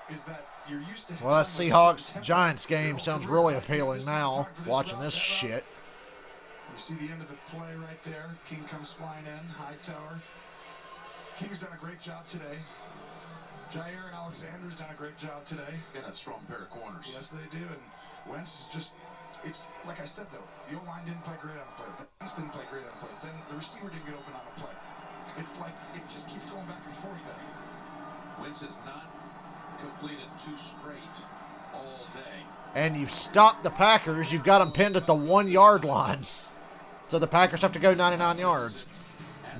is that you're used to. Well, that Seahawks Giants game sounds really appealing now. Watching this shit. You see the end of the play right there. King comes flying in, Hightower. King's done a great job today. Jair Alexander's done a great job today. Got a strong pair of corners. Yes, they do. And Wentz is just, it's like I said, though, the O-line didn't play great on the play. The Wentz didn't play great on the play. Then the receiver didn't get open on the play. It's like it just keeps going back and forth there. Wentz has not completed 2 straight all day. And you've stopped the Packers. You've got them pinned at the 1 yard line. So the Packers have to go 99 yards.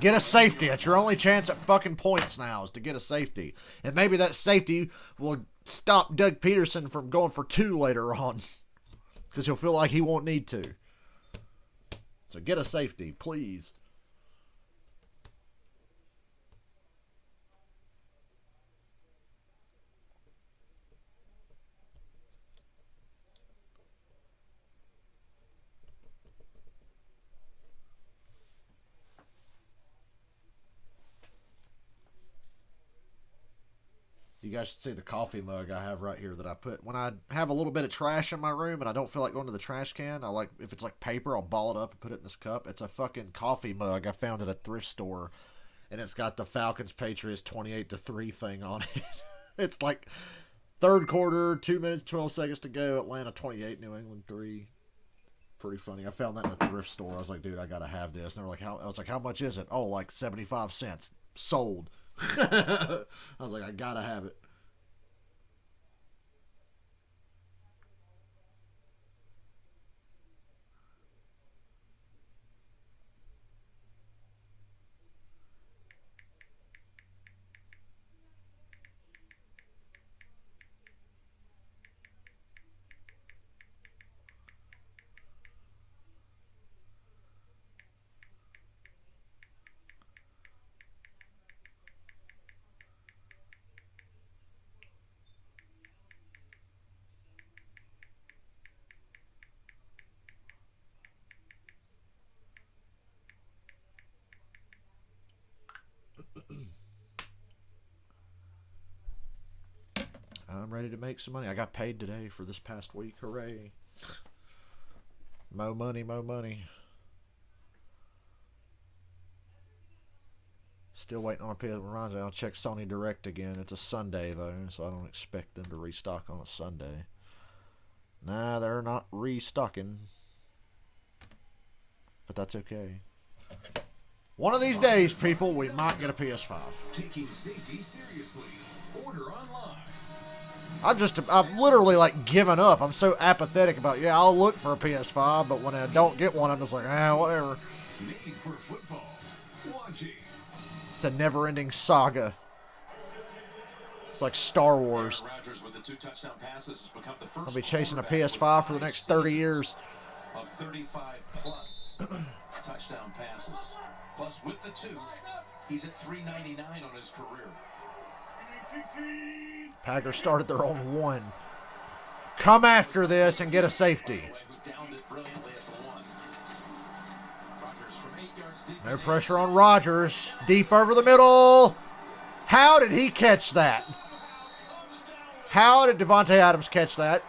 Get a safety. That's your only chance at fucking points now, is to get a safety. And maybe that safety will stop Doug Peterson from going for 2 later on. Because he'll feel like he won't need to. So get a safety, please. guys should see the coffee mug I have right here that I put. When I have a little bit of trash in my room and I don't feel like going to the trash can, I like, if it's like paper, I'll ball it up and put it in this cup. It's a fucking coffee mug I found at a thrift store. And it's got the Falcons Patriots 28-3 thing on it. It's like third quarter, 2 minutes, 12 seconds to go. Atlanta 28, New England 3. Pretty funny. I found that in a thrift store. I was like, dude, I gotta have this. And they were like, I was like, how much is it? Oh, like 75 cents. Sold. I was like, I gotta have it. I'm ready to make some money. I got paid today for this past week. Hooray. Mo money, mo money. Still waiting on a PS1. I'll check Sony Direct again. It's a Sunday, though, so I don't expect them to restock on a Sunday. Nah, they're not restocking. But that's okay. One of these days, people, we might get a PS5. Taking safety seriously. Order online. I've literally like given up. I'm so apathetic about, yeah, I'll look for a PS5, but when I don't get one, I'm just like, whatever. Made for football. Watching. It's a never-ending saga. It's like Star Wars. Rodgers with the 2 touchdown passes has become the first. I'll be chasing a PS5 for the next 30 years. Of 35 plus touchdown passes. Plus with the 2, he's at 399 on his career. Packers started their own 1. Come after this and get a safety. No pressure on Rodgers. Deep over the middle. How did he catch that? How did Devontae Adams catch that?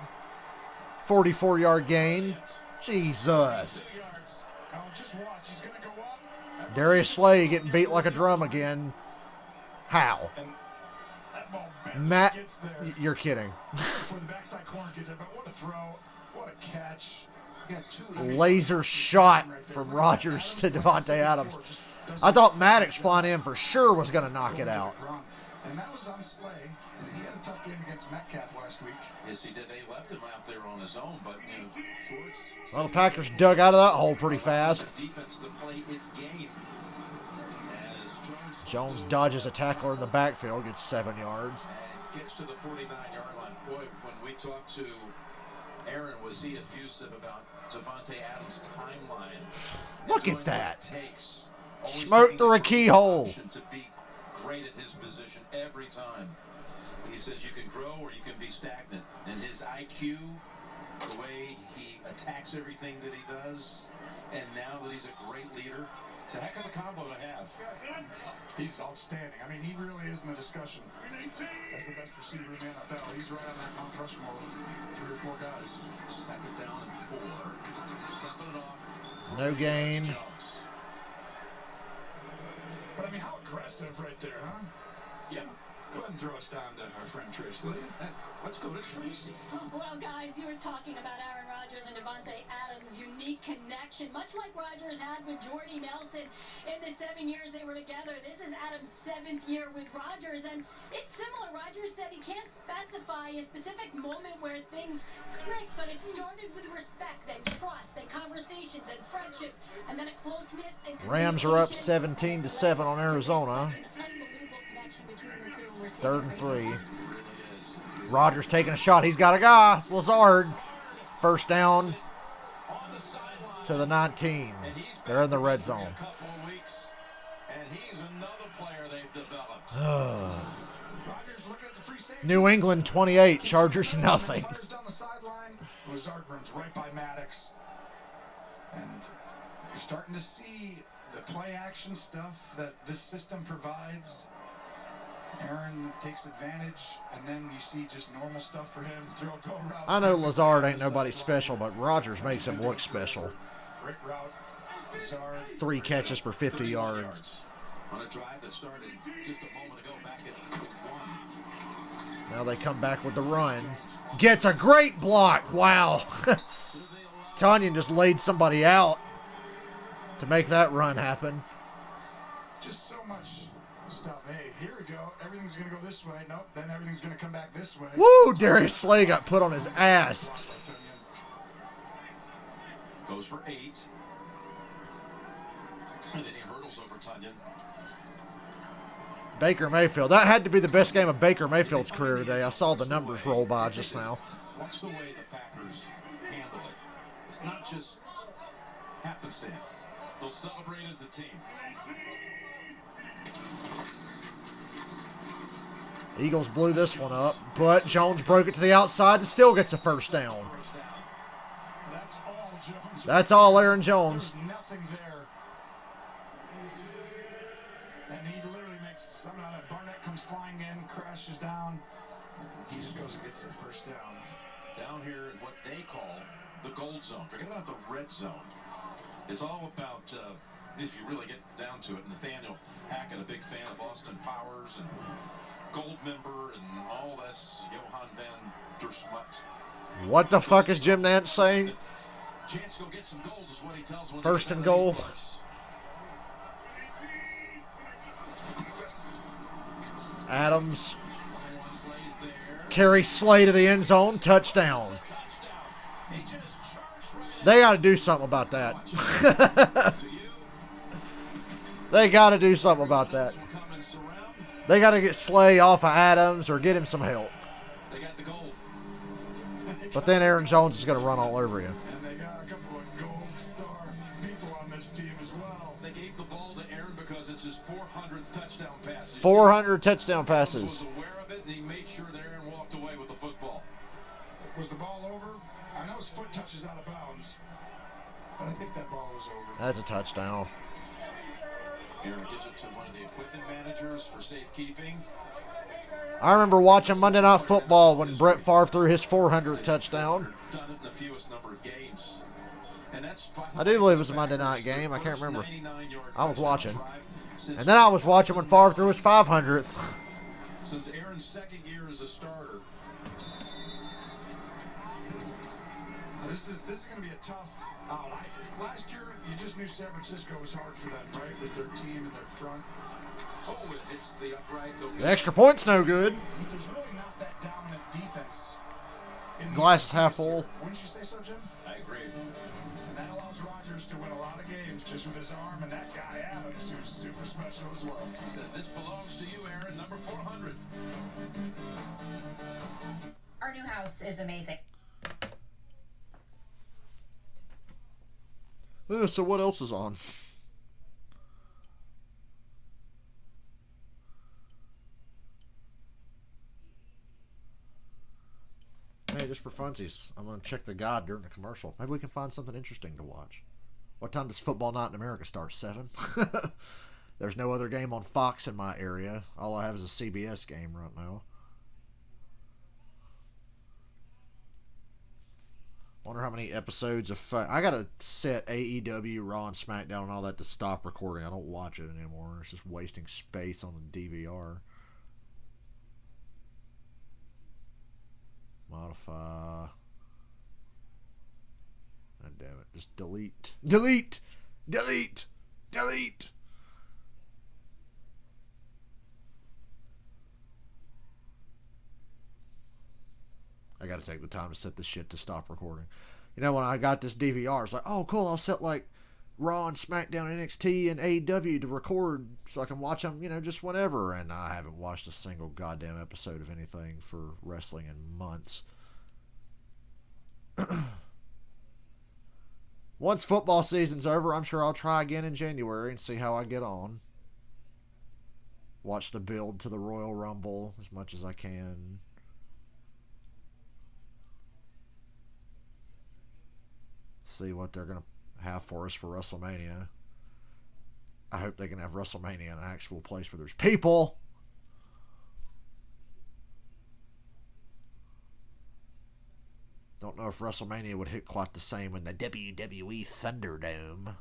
44-yard gain. Jesus. Darius Slay getting beat like a drum again. How? Matt, you're kidding. Laser shot from Rodgers to Devontae Adams. I thought Maddox flying in for sure was going to knock it out. And that was on Slay. And he had a tough game against Metcalf last week. Yes, he did. They left him out there on his own, but Schwartz. Well, the Packers dug out of that hole pretty fast. Defense to play its game. Jones dodges a tackler in the backfield, gets 7 yards. Gets to the 49-yard line. Boy, when we talked to Aaron, was he effusive about Devontae Adams' timeline? Look at that. Smoke through a keyhole. To be great at his position every time. He says you can grow or you can be stagnant. And his IQ, the way he attacks everything that he does, and now that he's a great leader, it's a heck of a combo to have. He's outstanding. I mean, he really is in the discussion as the best receiver in the NFL. He's right on that Mount Rushmore with 3 or 4 guys. Second down and 4. Dumping it off. No gain. But I mean, how aggressive right there, huh? Yeah. Go ahead and throw us down to our friend Tracy, will you? Let's go to Tracy. Well, guys, you were talking about Aaron Rodgers and Devontae Adams' unique connection, much like Rodgers had with Jordy Nelson in the 7 years they were together. This is Adams' 7th year with Rodgers, and it's similar. Rodgers said he can't specify a specific moment where things clicked, but it started with respect, then trust, then conversations, and friendship, and then a closeness and Rams are up 17-7 on Arizona. 3rd and 3. Rodgers taking a shot. He's got a guy. It's Lazard. First down to the 19. They're in the red zone. New England 28. Chargers nothing. Lazard runs right by Maddox. And you're starting to see the play action stuff that this system provides. Aaron takes advantage, and then you see just normal stuff for him. Throw a go route. I know Lazard ain't nobody special, but Rodgers makes him look special. Great route. Lazard. 3 catches for 50 yards. On a drive that started just a moment ago back at 1. Now they come back with the run. Gets a great block. Wow. Tanyan just laid somebody out to make that run happen. Just so much stuff. Hey, here we go. Everything's going to go this way. Nope. Then everything's going to come back this way. Woo! Darius Slay got put on his ass. Goes for 8. And then he hurdles over Tanyan. Baker Mayfield. That had to be the best game of Baker Mayfield's career today. I saw the numbers roll by just now. Watch the way the Packers handle it. It's not just happenstance. They'll celebrate as a team. Eagles blew this one up, but Jones broke it to the outside and still gets a first down. That's all Jones. That's all Aaron Jones. There's nothing there. And he literally makes somehow that Barnett comes flying in, crashes down. He just goes and gets a first down. Down here in what they call the gold zone. Forget about the red zone. It's all about, if you really get down to it, Nathaniel Hackett, a big fan of Austin Powers and Gold member and all this, Johan van der Smut. What the fuck is Jim Nantz saying? Chance to go get some gold is what he tells them. First and goal. Adams. Carry Slay to the end zone. Touchdown. They got to do something about that. They got to do something about that. They got to get Slay off of Adams or get him some help. They got the goal. But then Aaron Jones is going to run all over you. And they got a couple of gold star people on this team as well. They gave the ball to Aaron because it's his 400th touchdown pass. 400 touchdown passes. He was aware of it, and he made sure that Aaron walked away with the football. Was the ball over? I know his foot touches out of bounds, but I think that ball was over. That's a touchdown. Aaron gives it to one of the equipment managers for safekeeping. I remember watching Monday Night Football when Brett Favre threw his 400th touchdown. Done it in the fewest number of games. And that's, I do believe it was a Monday night game. I can't remember. I was watching. And then I was watching when Favre threw his 500th. Since Aaron's second year as a starter. This is going to be a tough out. Last year, you just knew San Francisco was hard for them, right? With their team and their front. Oh, it's the upright. The extra point's no good. But there's really not that dominant defense. Glass is half full. Wouldn't you say so, Jim? I agree. And that allows Rodgers to win a lot of games just with his arm, and that guy Adams, who's super special as well. He says, this belongs to you, Aaron, number 400. Our new house is amazing. So what else is on? Hey, just for funsies, I'm going to check the guide during the commercial. Maybe we can find something interesting to watch. What time does Football Night in America start? 7? There's no other game on Fox in my area. All I have is a CBS game right now. Wonder how many episodes of I gotta set AEW, Raw, and SmackDown and all that to stop recording. I don't watch it anymore. It's just wasting space on the DVR. Modify. God damn it. Just delete. Delete! Delete! Delete! I gotta take the time to set this shit to stop recording. You know, when I got this DVR, it's like, oh, cool, I'll set, like, Raw and SmackDown, NXT, and AEW to record so I can watch them, you know, just whenever. And I haven't watched a single goddamn episode of anything for wrestling in months. Once football season's over, I'm sure I'll try again in January and see how I get on. Watch the build to the Royal Rumble as much as I can. See what they're going to have for us for WrestleMania. I hope they can have WrestleMania in an actual place where there's people. Don't know if WrestleMania would hit quite the same in the WWE Thunderdome.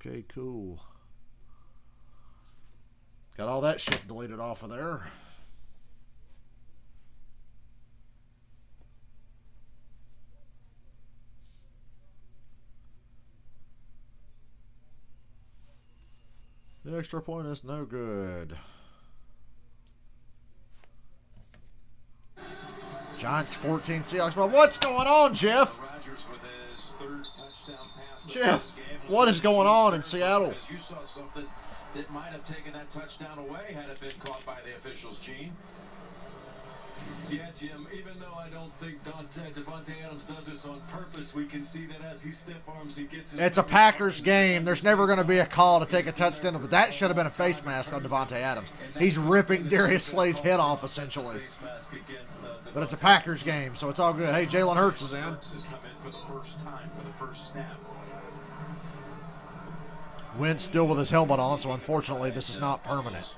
Okay, cool. Got all that shit deleted off of there. The extra point is no good. Giants 14, Seahawks. Well, what's going on, Jeff? Rodgers with his third touchdown pass of Jeff, this game was what is going on in Chiefs Seattle? because you saw something that might have taken that touchdown away had it been caught by the officials, Gene. Yeah, Jim, even though I don't think Devontae Adams does this on purpose, we can see that as he stiff arms, he gets his... It's a Packers game. There's never going to be a call to take a touchdown, but that should have been a face mask on Devontae Adams. He's ripping Darius Slay's head off, essentially. But it's a Packers game, so it's all good. Hey, Jalen Hurts is in. Hurts has come in for the first time, for the first snap. Wentz still with his helmet on, so unfortunately this is not permanent.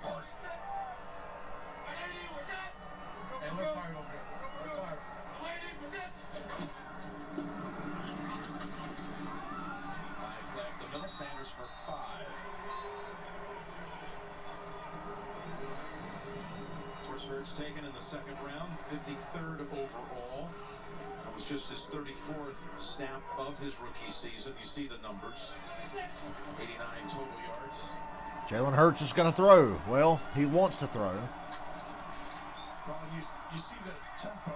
Sanders for 5. Of course, Hurts taken in the second round, 53rd overall. That was just his 34th snap of his rookie season. You see the numbers. 89 total yards. Jalen Hurts is going to throw. Well, he wants to throw. Well, you see the tempo.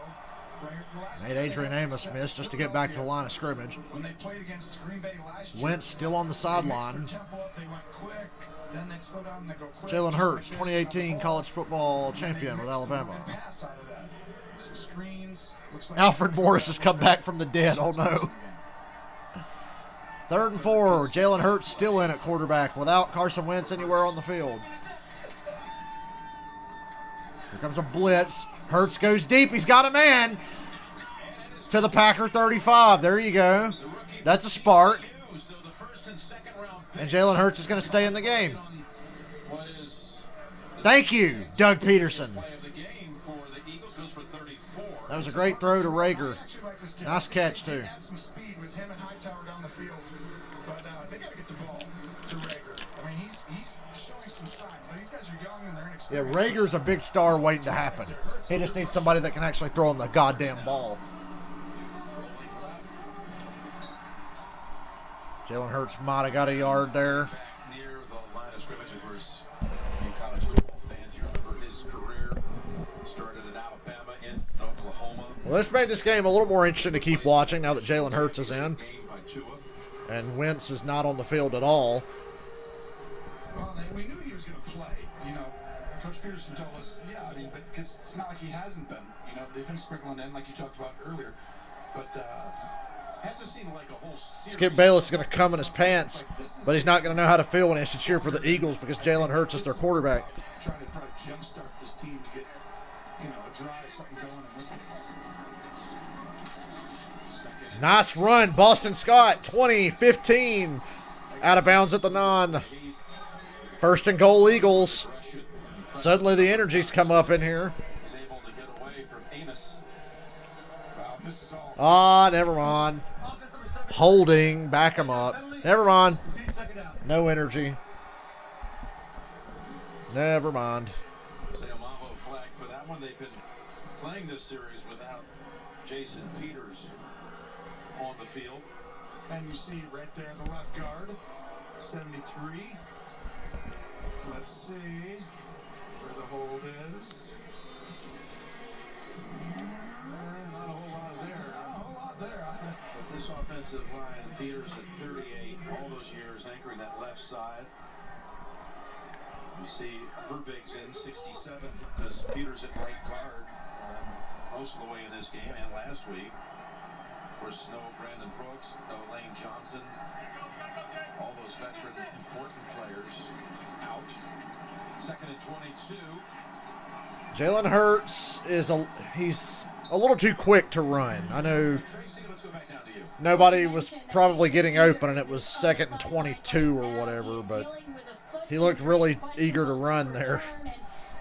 Made Adrian Amos miss just to get back to the line of scrimmage. When they played against Green Bay last year, Wentz still on the sideline. Jalen Jalen Hurts, 2018 college football champion with Alabama. Alfred Morris has come back from the dead. Oh no. 3rd and 4. Jalen Hurts still in at quarterback without Carson Wentz anywhere on the field. Here comes a blitz. Hurts goes deep. He's got a man. To the Packer 35. There you go. That's a spark. And Jalen Hurts is going to stay in the game. Thank you, Doug Peterson. That was a great throw to Rager. Nice catch, too. Yeah, Rager's a big star waiting to happen. He just needs somebody that can actually throw him the goddamn ball. Jalen Hurts might have got a yard there. Near the line of scrimmage, of course, you college football fans, you remember his career started at Alabama in Oklahoma. Well, this made this game a little more interesting to keep watching now that Jalen Hurts is in. And Wentz is not on the field at all. Well, we knew he was going to play. You know, Coach Peterson told us, yeah, I mean, but because it's not like he hasn't been. You know, they've been sprinkling in like you talked about earlier. But hasn't seemed like a whole series. Skip Bayless is going to come in his pants, but he's not going to know how to feel when he has to cheer for the Eagles because Jalen Hurts is their quarterback. Trying to probably jumpstart this team to get, you know, a drive, something going. And listen. Nice run, Boston Scott, 20-15, out of bounds at the 9. 1st and goal, Eagles. Suddenly the energy's come up in here. Ah, never mind. Holding, back him up. Never mind. No energy. Never mind. Sayamalo flag for that one. They've been playing this series without Jason Peters on the field. And you see right there the left guard, 73. Let's see where the hold is. Not a whole lot there. Not a whole lot there. With this offensive line, Peters at 38, all those years anchoring that left side. You see Herbig's in 67 because Peters at right guard most of the way in this game and last week. Of course, no Brandon Brooks, no Lane Johnson. All those veteran important players out. 2nd and 22. Jalen Hurts he's a little too quick to run. I know nobody was probably getting open and it was 2nd and 22 or whatever, but he looked really eager to run there.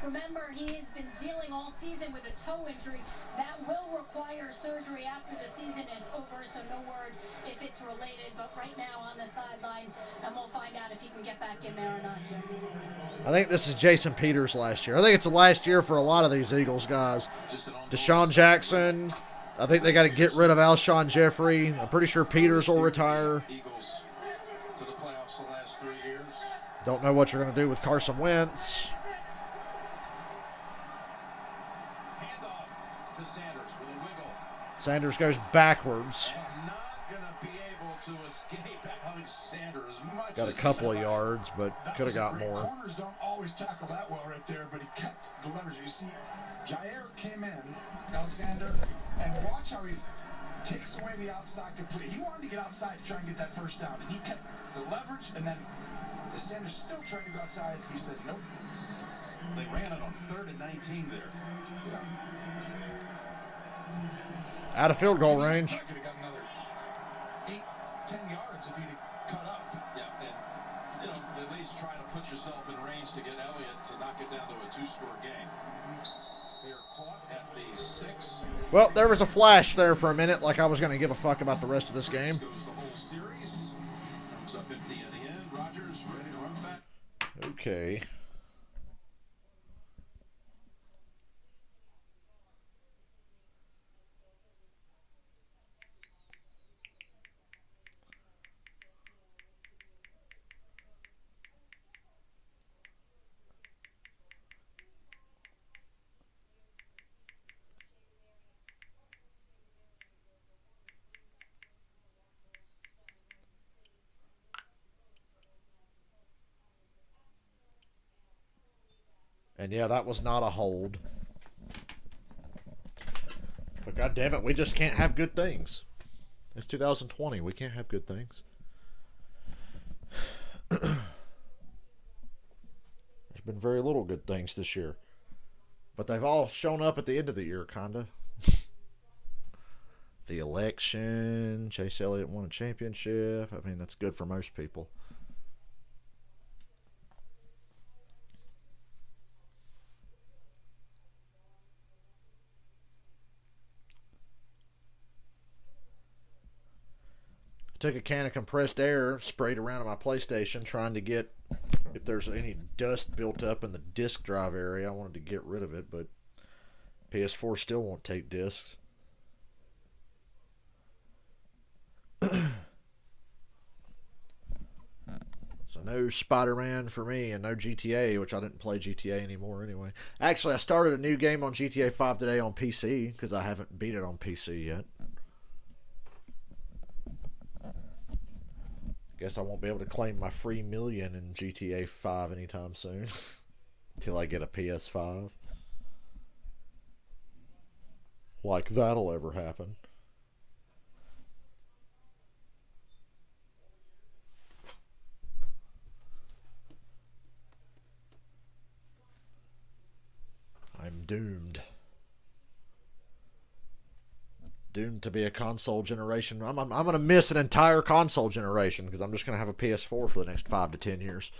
Remember, he has been dealing all season with a toe injury that will require surgery after the season is over, so no word if it's related, but right now on the sideline, and we'll find out if he can get back in there or not, Jim. I think this is Jason Peters last year. I think it's the last year for a lot of these Eagles guys. Deshaun Jackson, I think they got to get rid of Alshon Jeffrey. I'm pretty sure Peters will retire. Don't know what you're going to do with Carson Wentz. Sanders goes backwards. Got a couple of yards, but could have got more. Corners don't always tackle that well right there, but he kept the leverage. You see, Jair came in, Alexander, and watch how he takes away the outside completely. He wanted to get outside to try and get that first down, and he kept the leverage, and then as Sanders still trying to go outside, he said, nope. They ran it on 3rd and 19 there. Yeah. Out of field goal range. Could have got another 8-10 yards if he'd cut up. Yeah, and at least try to put yourself in range to get Elliott to knock it down to a 2-score game. They are caught at the 6. Well, there was a flash there for a minute, like I was going to give a fuck about the rest of this game. Goes the whole series. Comes up empty in the end. Rodgers ready to run back. Okay. And yeah, that was not a hold. But God damn it, we just can't have good things. It's 2020. We can't have good things. There's been very little good things this year. But they've all shown up at the end of the year, kinda. The election, Chase Elliott won a championship. I mean, that's good for most people. Took a can of compressed air, sprayed around on my PlayStation, trying to get if there's any dust built up in the disk drive area. I wanted to get rid of it, but PS4 still won't take discs. So no Spider-Man for me, and no GTA, which I didn't play GTA anymore anyway. Actually, I started a new game on GTA 5 today on PC, because I haven't beat it on PC yet. Guess I won't be able to claim my free million in GTA 5 anytime soon. Until I get a PS5. Like that'll ever happen. I'm doomed. Doomed to be a console generation. I'm going to miss an entire console generation because I'm just going to have a PS4 for the next 5 to 10 years.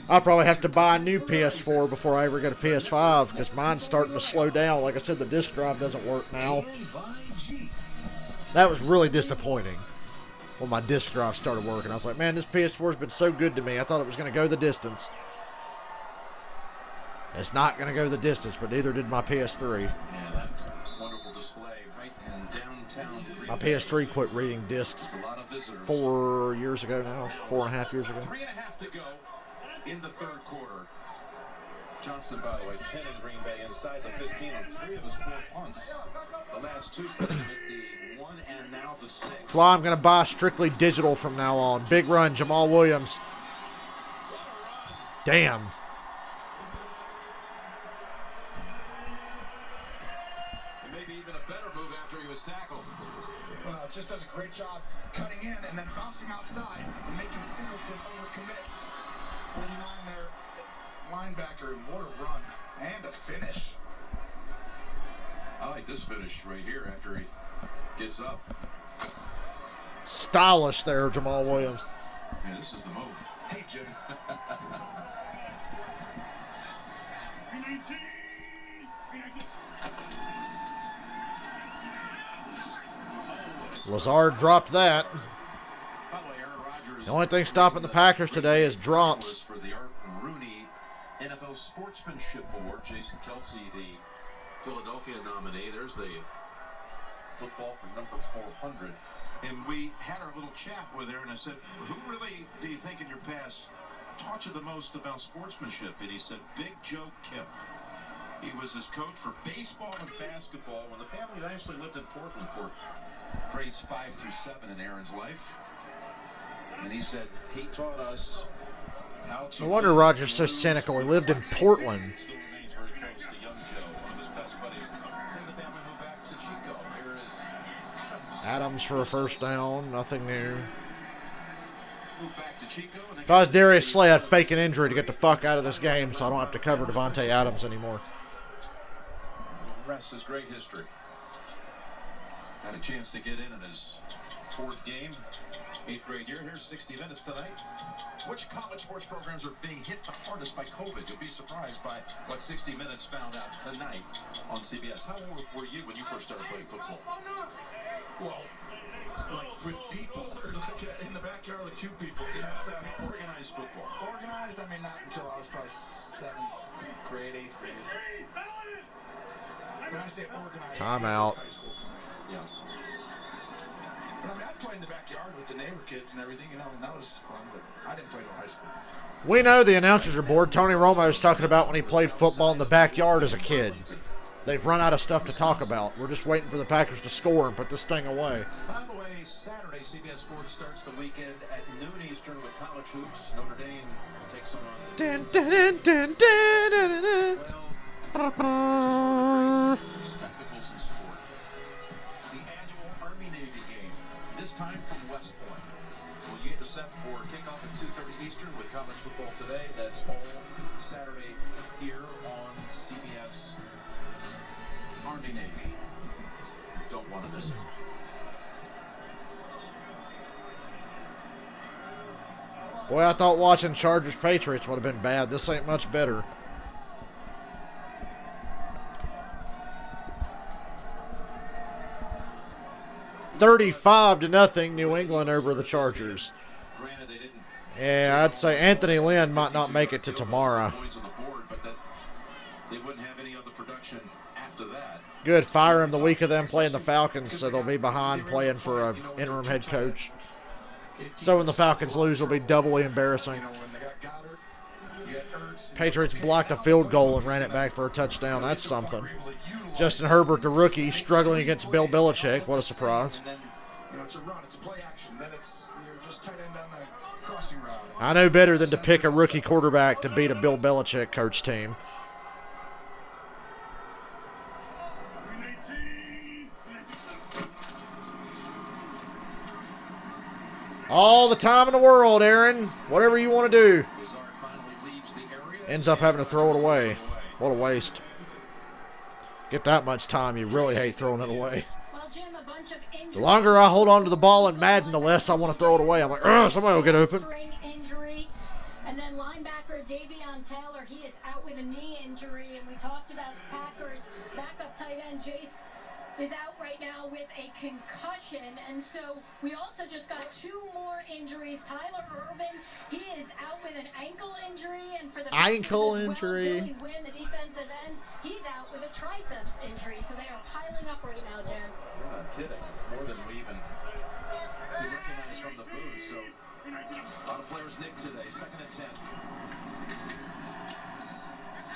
I'll probably have to buy a new PS4 before I ever get a PS5 because mine's starting to slow down. Like I said, the disk drive doesn't work now. That was really disappointing when my disk drive started working. I was like, man, this PS4's been so good to me. I thought it was going to go the distance. It's not going to go the distance, but neither did my PS3. Yeah, that wonderful display right in downtown. My PS3 quit reading discs 4 years ago now. 4.5 years ago. 3.5 to go in the third quarter. Johnston, by the way, pinning Green Bay inside the 15 on 3 of his 4 punts. The last 2 with the 1 and now the 6. That's why I'm going to buy strictly digital from now on. Big run, Jamal Williams. Damn. Tackled. Just does a great job cutting in and then bouncing outside and making Singleton overcommit. 49 there. linebacker, and what a run. And a finish. I like this finish right here after he gets up. Stylish there, Jamal Williams. Yeah, this is the move. Hey, Jim. Lazard dropped that. By the way, Aaron Rodgers, The only thing stopping the Packers today is drops. for the Art Rooney NFL Sportsmanship Award. Jason Kelsey, the Philadelphia nominee. There's the football for number 400. And we had our little chat with her, and I said, who really do you think in your past taught you the most about sportsmanship? And he said, Big Joe Kemp. He was his coach for baseball and basketball when the family actually lived in Portland for grades 5 through 7 in Aaron's life. And he said he taught us how to... No wonder Rodgers so cynical. He lived in Portland. Still remains very close to young Joe, one of his best buddies. Then the family moved back to Chico. Here is Adams for a first down. Nothing new. moved back to Chico. And If I was Darius Slay, I'd fake an injury to get the fuck out of this game so I don't have to cover Devontae Adams anymore. the rest is great history. Had a chance to get in his 4th game, 8th grade year. Here's 60 Minutes tonight. Which college sports programs are being hit the hardest by COVID? You'll be surprised by what 60 Minutes found out tonight on CBS. How old were you when you first started playing football? Well, like with people, or like in the backyard with 2 people. Yeah, it's organized football. Organized, I mean, not until I was probably 7th grade, 8th grade. When I say organized, Timeout. high school for me. Yeah. But I mean, I'd play in the backyard with the neighbor kids and everything, and that was fun, but I didn't play till high school. We know the announcers are bored. Tony Romo was talking about when he played football in the backyard as a kid. They've run out of stuff to talk about. We're just waiting for the Packers to score and put this thing away. By the way, Saturday, CBS Sports starts the weekend at noon Eastern with college hoops. Notre Dame takes on... Dun, dun, dun, dun, dun, dun, dun. Spectacles in sport. The annual Army-Navy game, this time from West Point. We'll get the set for kickoff at 2:30 Eastern with college football today. That's all Saturday here on CBS. Army-Navy. Don't want to miss it. Boy, I thought watching Chargers-Patriots would have been bad. This ain't much better. $35-0 New England over the Chargers. Granted, they didn't Yeah, I'd say Anthony Lynn might not make it to tomorrow. points on the board, but that they wouldn't have any other production after that. Good, fire him the week of them playing the Falcons, so they'll be behind playing for an interim head coach. So when the Falcons lose, it'll be doubly embarrassing. You know, when they got Goddard, you had Ertz. Patriots blocked a field goal and ran it back for a touchdown. That's something. Justin Herbert, the rookie, struggling against Bill Belichick. What a surprise. And then, you know, it's a run, it's a play action. Then you're just tight end down the crossing route. I know better than to pick a rookie quarterback to beat a Bill Belichick coach team. All the time in the world, Aaron. Whatever you want to do. Lazard finally leaves the area. Ends up having to throw it away. What a waste. Get that much time, you really hate throwing it away. Well, Jim, a bunch of injuries. The longer I hold on to the ball in Madden, the less I want to throw it away. I'm like, ugh, somebody will get open. String injury. And then linebacker Davion Taylor, he is out with a knee injury. And we talked about the Packers. Backup tight end Jace is out right now with a concussion. And so we also just got 2 more injuries. Tyler Irvin, he is out with an ankle injury. And for the Ankle Packers as injury. Well, Billy Wynn, the defensive end, he's out with a triceps injury. So they are piling up right now, Jen. You're not kidding. More than we even recognize from the booth. So a lot of players nicked today. 2nd and 10.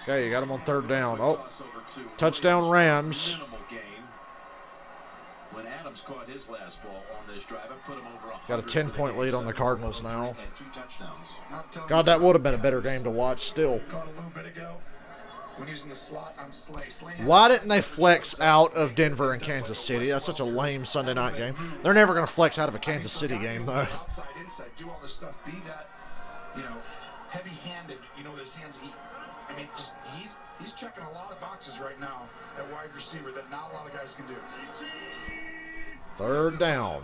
Okay, you got him on 3rd down. Oh, Toss over to touchdown Rams. minimal gain. When Adams caught his last ball on this drive, I put him over 100 Got a 10-point lead on the Cardinals now. and 2 touchdowns. God, that would have been a better game to watch still. Caught a little bit ago when using the slot on Slay. Why didn't they flex out of Denver and Kansas City? That's such a lame Sunday night game. They're never going to flex out of a Kansas City game, though. Outside, inside, do all this stuff. Be that, you know, heavy-handed. You know, his hands. I mean, he's checking a lot of boxes right now at wide receiver that not a lot of guys can do. 3rd down.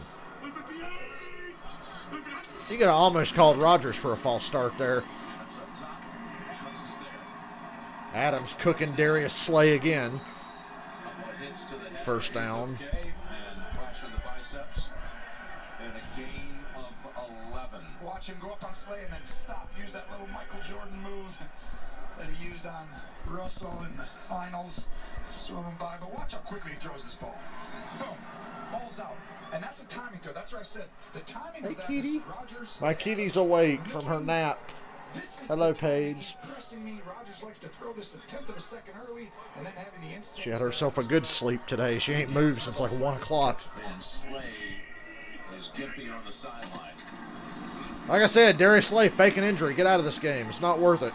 You could have almost called Rodgers for a false start there. Adams cooking Darius Slay again. 1st down. And a gain of 11. Watch him go up on Slay and then stop. Use that little Michael Jordan move that he used on Russell in the finals. Swimming by. But watch how quickly he throws this ball. Boom. Ball's out. And that's a timing throw. That's what I said. The timing of that is Rodgers. My kitty's awake from her nap. Hello, Paige. She had herself a good sleep today. She ain't moved since like 1 o'clock. Like I said, Darius Slay faking injury. Get out of this game. It's not worth it.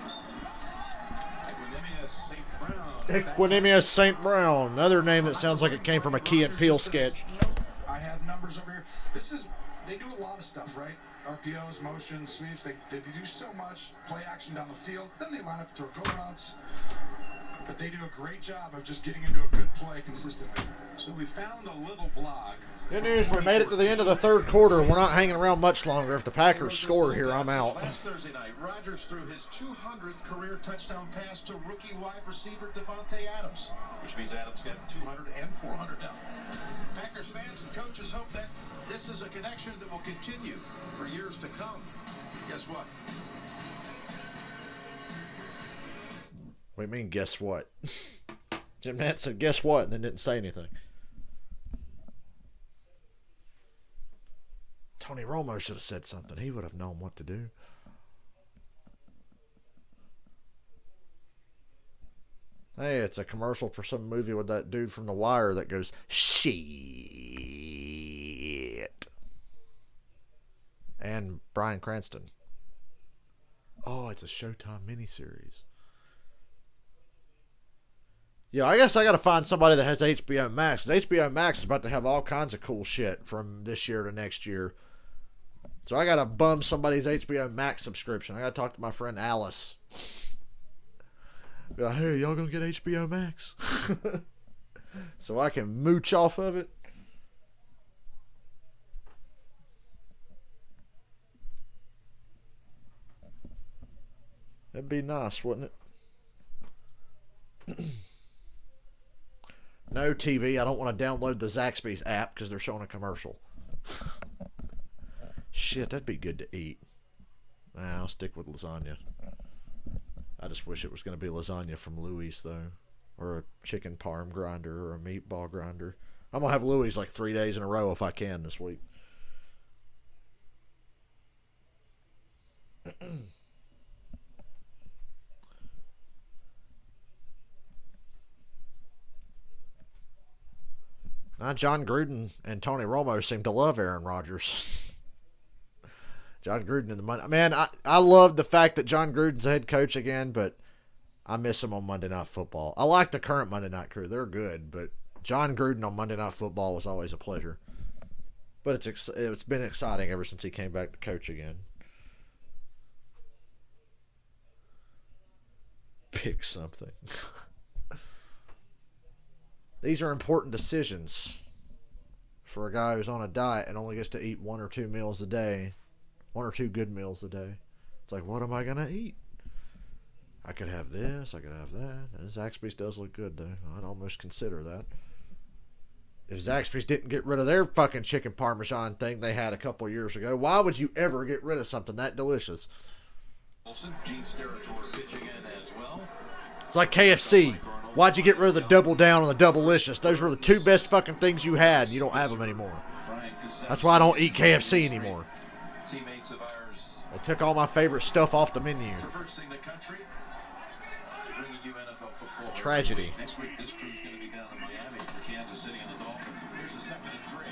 Equanimous St. Brown. Another name that sounds like it came from a Key and Peele sketch. I have numbers over here. They do a lot of stuff, right? RPOs, motions, sweeps. They do so much play action down the field. Then they line up to throw go routes. But they do a great job of just getting into a good play consistently. So we found a little blog. Good news, we made it to the end of the 3rd quarter. We're not hanging around much longer. If the Packers score here, I'm out. Last Thursday night, Rodgers threw his 200th career touchdown pass to rookie wide receiver Davante Adams, which means Adams got 200 and 400 down. Packers fans and coaches hope that this is a connection that will continue for years to come. Guess what? What do you mean, guess what? Jim Nantz said, guess what, and then didn't say anything. Tony Romo should have said something. He would have known what to do. Hey, it's a commercial for some movie with that dude from The Wire that goes, shit. And Bryan Cranston. Oh, it's a Showtime miniseries. Yeah, I guess I got to find somebody that has HBO Max. HBO Max is about to have all kinds of cool shit from this year to next year. So I got to bum somebody's HBO Max subscription. I got to talk to my friend Alice. Be like, hey, y'all going to get HBO Max? So I can mooch off of it. That'd be nice, wouldn't it? No TV. I don't want to download the Zaxby's app because they're showing a commercial. Shit, that'd be good to eat. Nah, I'll stick with lasagna. I just wish it was going to be lasagna from Louis, though. Or a chicken parm grinder or a meatball grinder. I'm going to have Louis like 3 days in a row if I can this week. Now, John Gruden and Tony Romo seem to love Aaron Rodgers. John Gruden in the Monday. Man, I love the fact that John Gruden's a head coach again, but I miss him on Monday Night Football. I like the current Monday Night crew. They're good, but John Gruden on Monday Night Football was always a pleasure. But it's been exciting ever since he came back to coach again. Pick something. These are important decisions for a guy who's on a diet and only gets to eat 1 or 2 meals a day. 1 or 2 good meals a day. It's like, what am I going to eat? I could have this. I could have that. Zaxby's does look good, though. I'd almost consider that. If Zaxby's didn't get rid of their fucking chicken parmesan thing they had a couple years ago, why would you ever get rid of something that delicious? It's like KFC. Why'd you get rid of the Double Down and the Double-licious? Those were the 2 best fucking things you had. You don't have them anymore. That's why I don't eat KFC anymore. They took all my favorite stuff off the menu. It's a tragedy. Next week, this crew's going to be down in Miami for Kansas City and the Dolphins. Here's a 2nd and 3.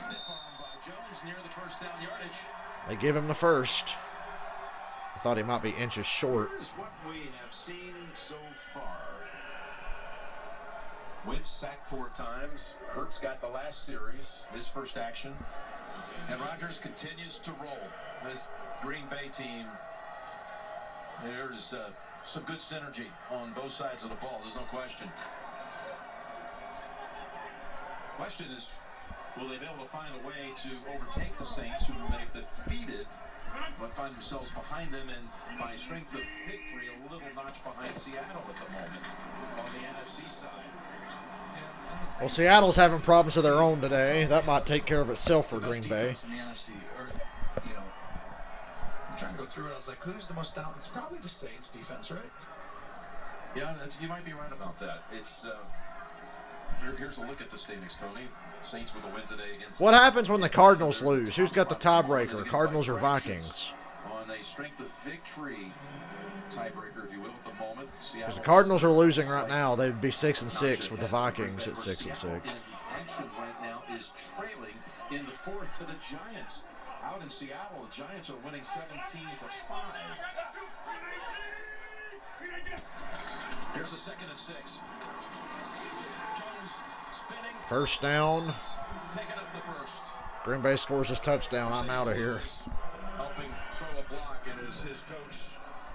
Stiff arm by Jones near the first down yardage. They give him the first. I thought he might be inches short. Here's what we have seen so far. Wentz sacked 4 times. Hurts got the last series, his first action. And Rodgers continues to roll. This Green Bay team There's some good synergy on both sides of the ball. There's no question. Question is, will they be able to find a way to overtake the Saints, who they've defeated, but find themselves behind them and by strength of victory a little notch behind Seattle at the moment on the NFC side. Well, Seattle's having problems of their own today. That might take care of itself for Green Bay. In the NFC, or, I'm trying to go through it. I was like, who's the most down? It's probably the Saints defense, right? Yeah, you might be right about that. It's here's a look at the standings, Tony. Saints with a win today against. What happens when the Cardinals lose? Who's got the tiebreaker, Cardinals or Vikings? On a strength of victory tiebreaker, if you will, at the moment. Because the Cardinals are losing right now. They'd be 6-6 with the Vikings at 6-6. Action right now is trailing in the fourth to the Giants. Out in Seattle, the Giants are winning 17-5. Here's a 2nd and 6. Jones spinning. First down. Picking up the first. Green Bay scores his touchdown. I'm out of here. Helping throw a block, and as his coach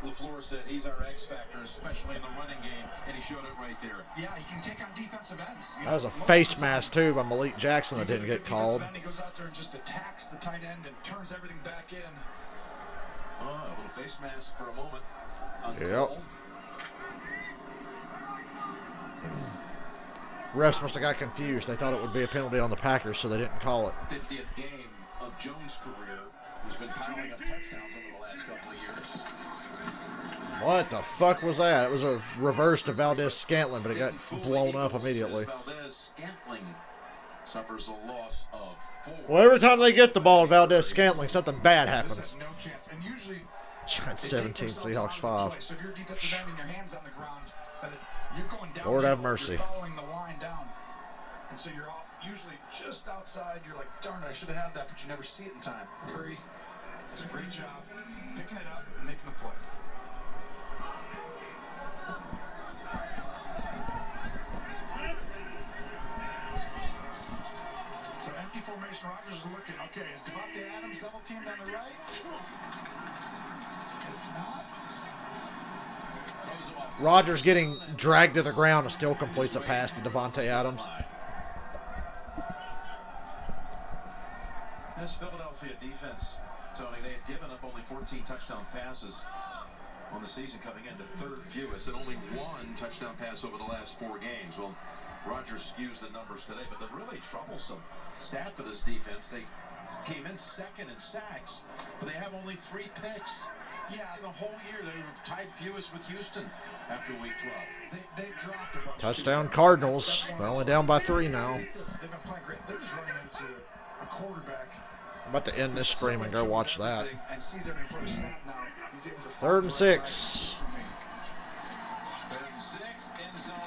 LaFleur said, he's our X factor, especially in the running game, and he showed it right there. Yeah, he can take on defensive ends. That was a face mask, too, by Malik Jackson that didn't get called. He goes out there and just attacks the tight end and turns everything back in. Oh, a little face mask for a moment. Yep. Refs must have got confused. They thought it would be a penalty on the Packers, so they didn't call it. 50th game of Jones' career, who's been piling up touchdowns over the last couple of years. What the fuck was that? It was a reverse to Valdez-Scantling, but it got blown up immediately. Valdez-Scantling suffers a loss of 4. Well, every time they get the ball to Valdez-Scantling, something bad happens. No chance. And usually, Giants 17, Seahawks 5. So if you're a defensive end and your hand's on the ground, you're going down. Lord have mercy. You're following the line down. And so you're usually just outside. You're like, darn, I should have had that, but you never see it in time. Curry does a great job picking it up and making the play. So empty formation, Rodgers is looking. Okay, is Devontae Adams double teamed on the right? If not, Rodgers getting dragged to the ground and still completes a pass to Devontae Adams. This Philadelphia defense, Tony, they had given up only 14 touchdown passes on the season coming in, the third fewest, and only 1 touchdown pass over the last 4 games. Well, Rodgers skews the numbers today, but the really troublesome stat for this defense, they came in 2nd in sacks, but they have only 3 picks. Yeah, the whole year they were tied fewest with Houston after week 12. They've dropped a bunch. Touchdown Cardinals. They're only down by 3 now. They've been playing great. They're just running into a quarterback. I'm about to end this stream and go watch that. And sees everything for the snap now. He's able to 3rd and 6.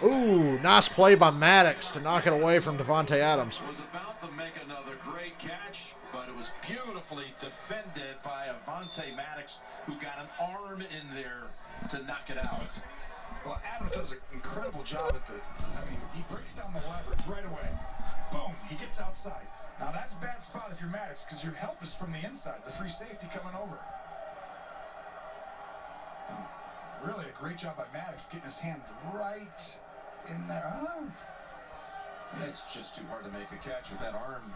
Ooh, nice play by Maddox to knock it away from Devontae Adams. Was about to make another great catch, but it was beautifully defended by Avonte Maddox, who got an arm in there to knock it out. Well, Adams does an incredible job at he breaks down the leverage right away. Boom, he gets outside. Now that's a bad spot if you're Maddox, because your help is from the inside, the free safety coming over. And really a great job by Maddox getting his hand right in there. It's just too hard to make a catch with that arm.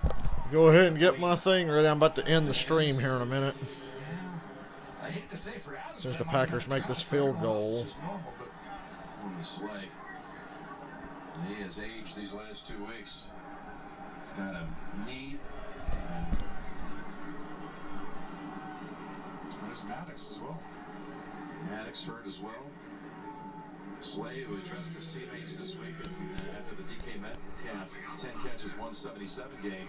Go ahead and get my thing ready. I'm about to end the stream here in a minute. I hate to say for Adams, Since the Packers make this field goal. On the sleigh. He has aged these last 2 weeks. He's got a knee. There's Maddox as well. Maddox hurt as well. Slay, who addressed his teammates this week after the DK Metcalf 10 catches, 177 game,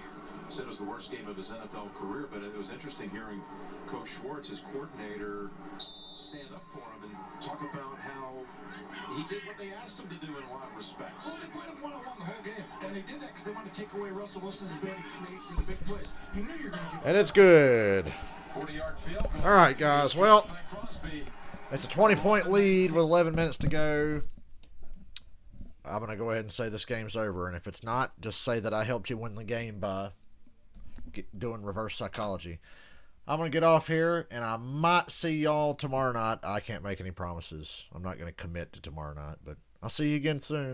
said it was the worst game of his NFL career. But it was interesting hearing Coach Schwartz, his coordinator, stand up for him and talk about how he did what they asked him to do in a lot of respects. Well, they played him one-on-one the whole game, and they did that because they wanted to take away Russell Wilson's ability to create for the big plays. You knew you were going to give. And it's good. 40-yard field goal. All right, guys. Well, it's a 20-point lead with 11 minutes to go. I'm going to go ahead and say this game's over. And if it's not, just say that I helped you win the game by doing reverse psychology. I'm going to get off here, and I might see y'all tomorrow night. I can't make any promises. I'm not going to commit to tomorrow night, but I'll see you again soon.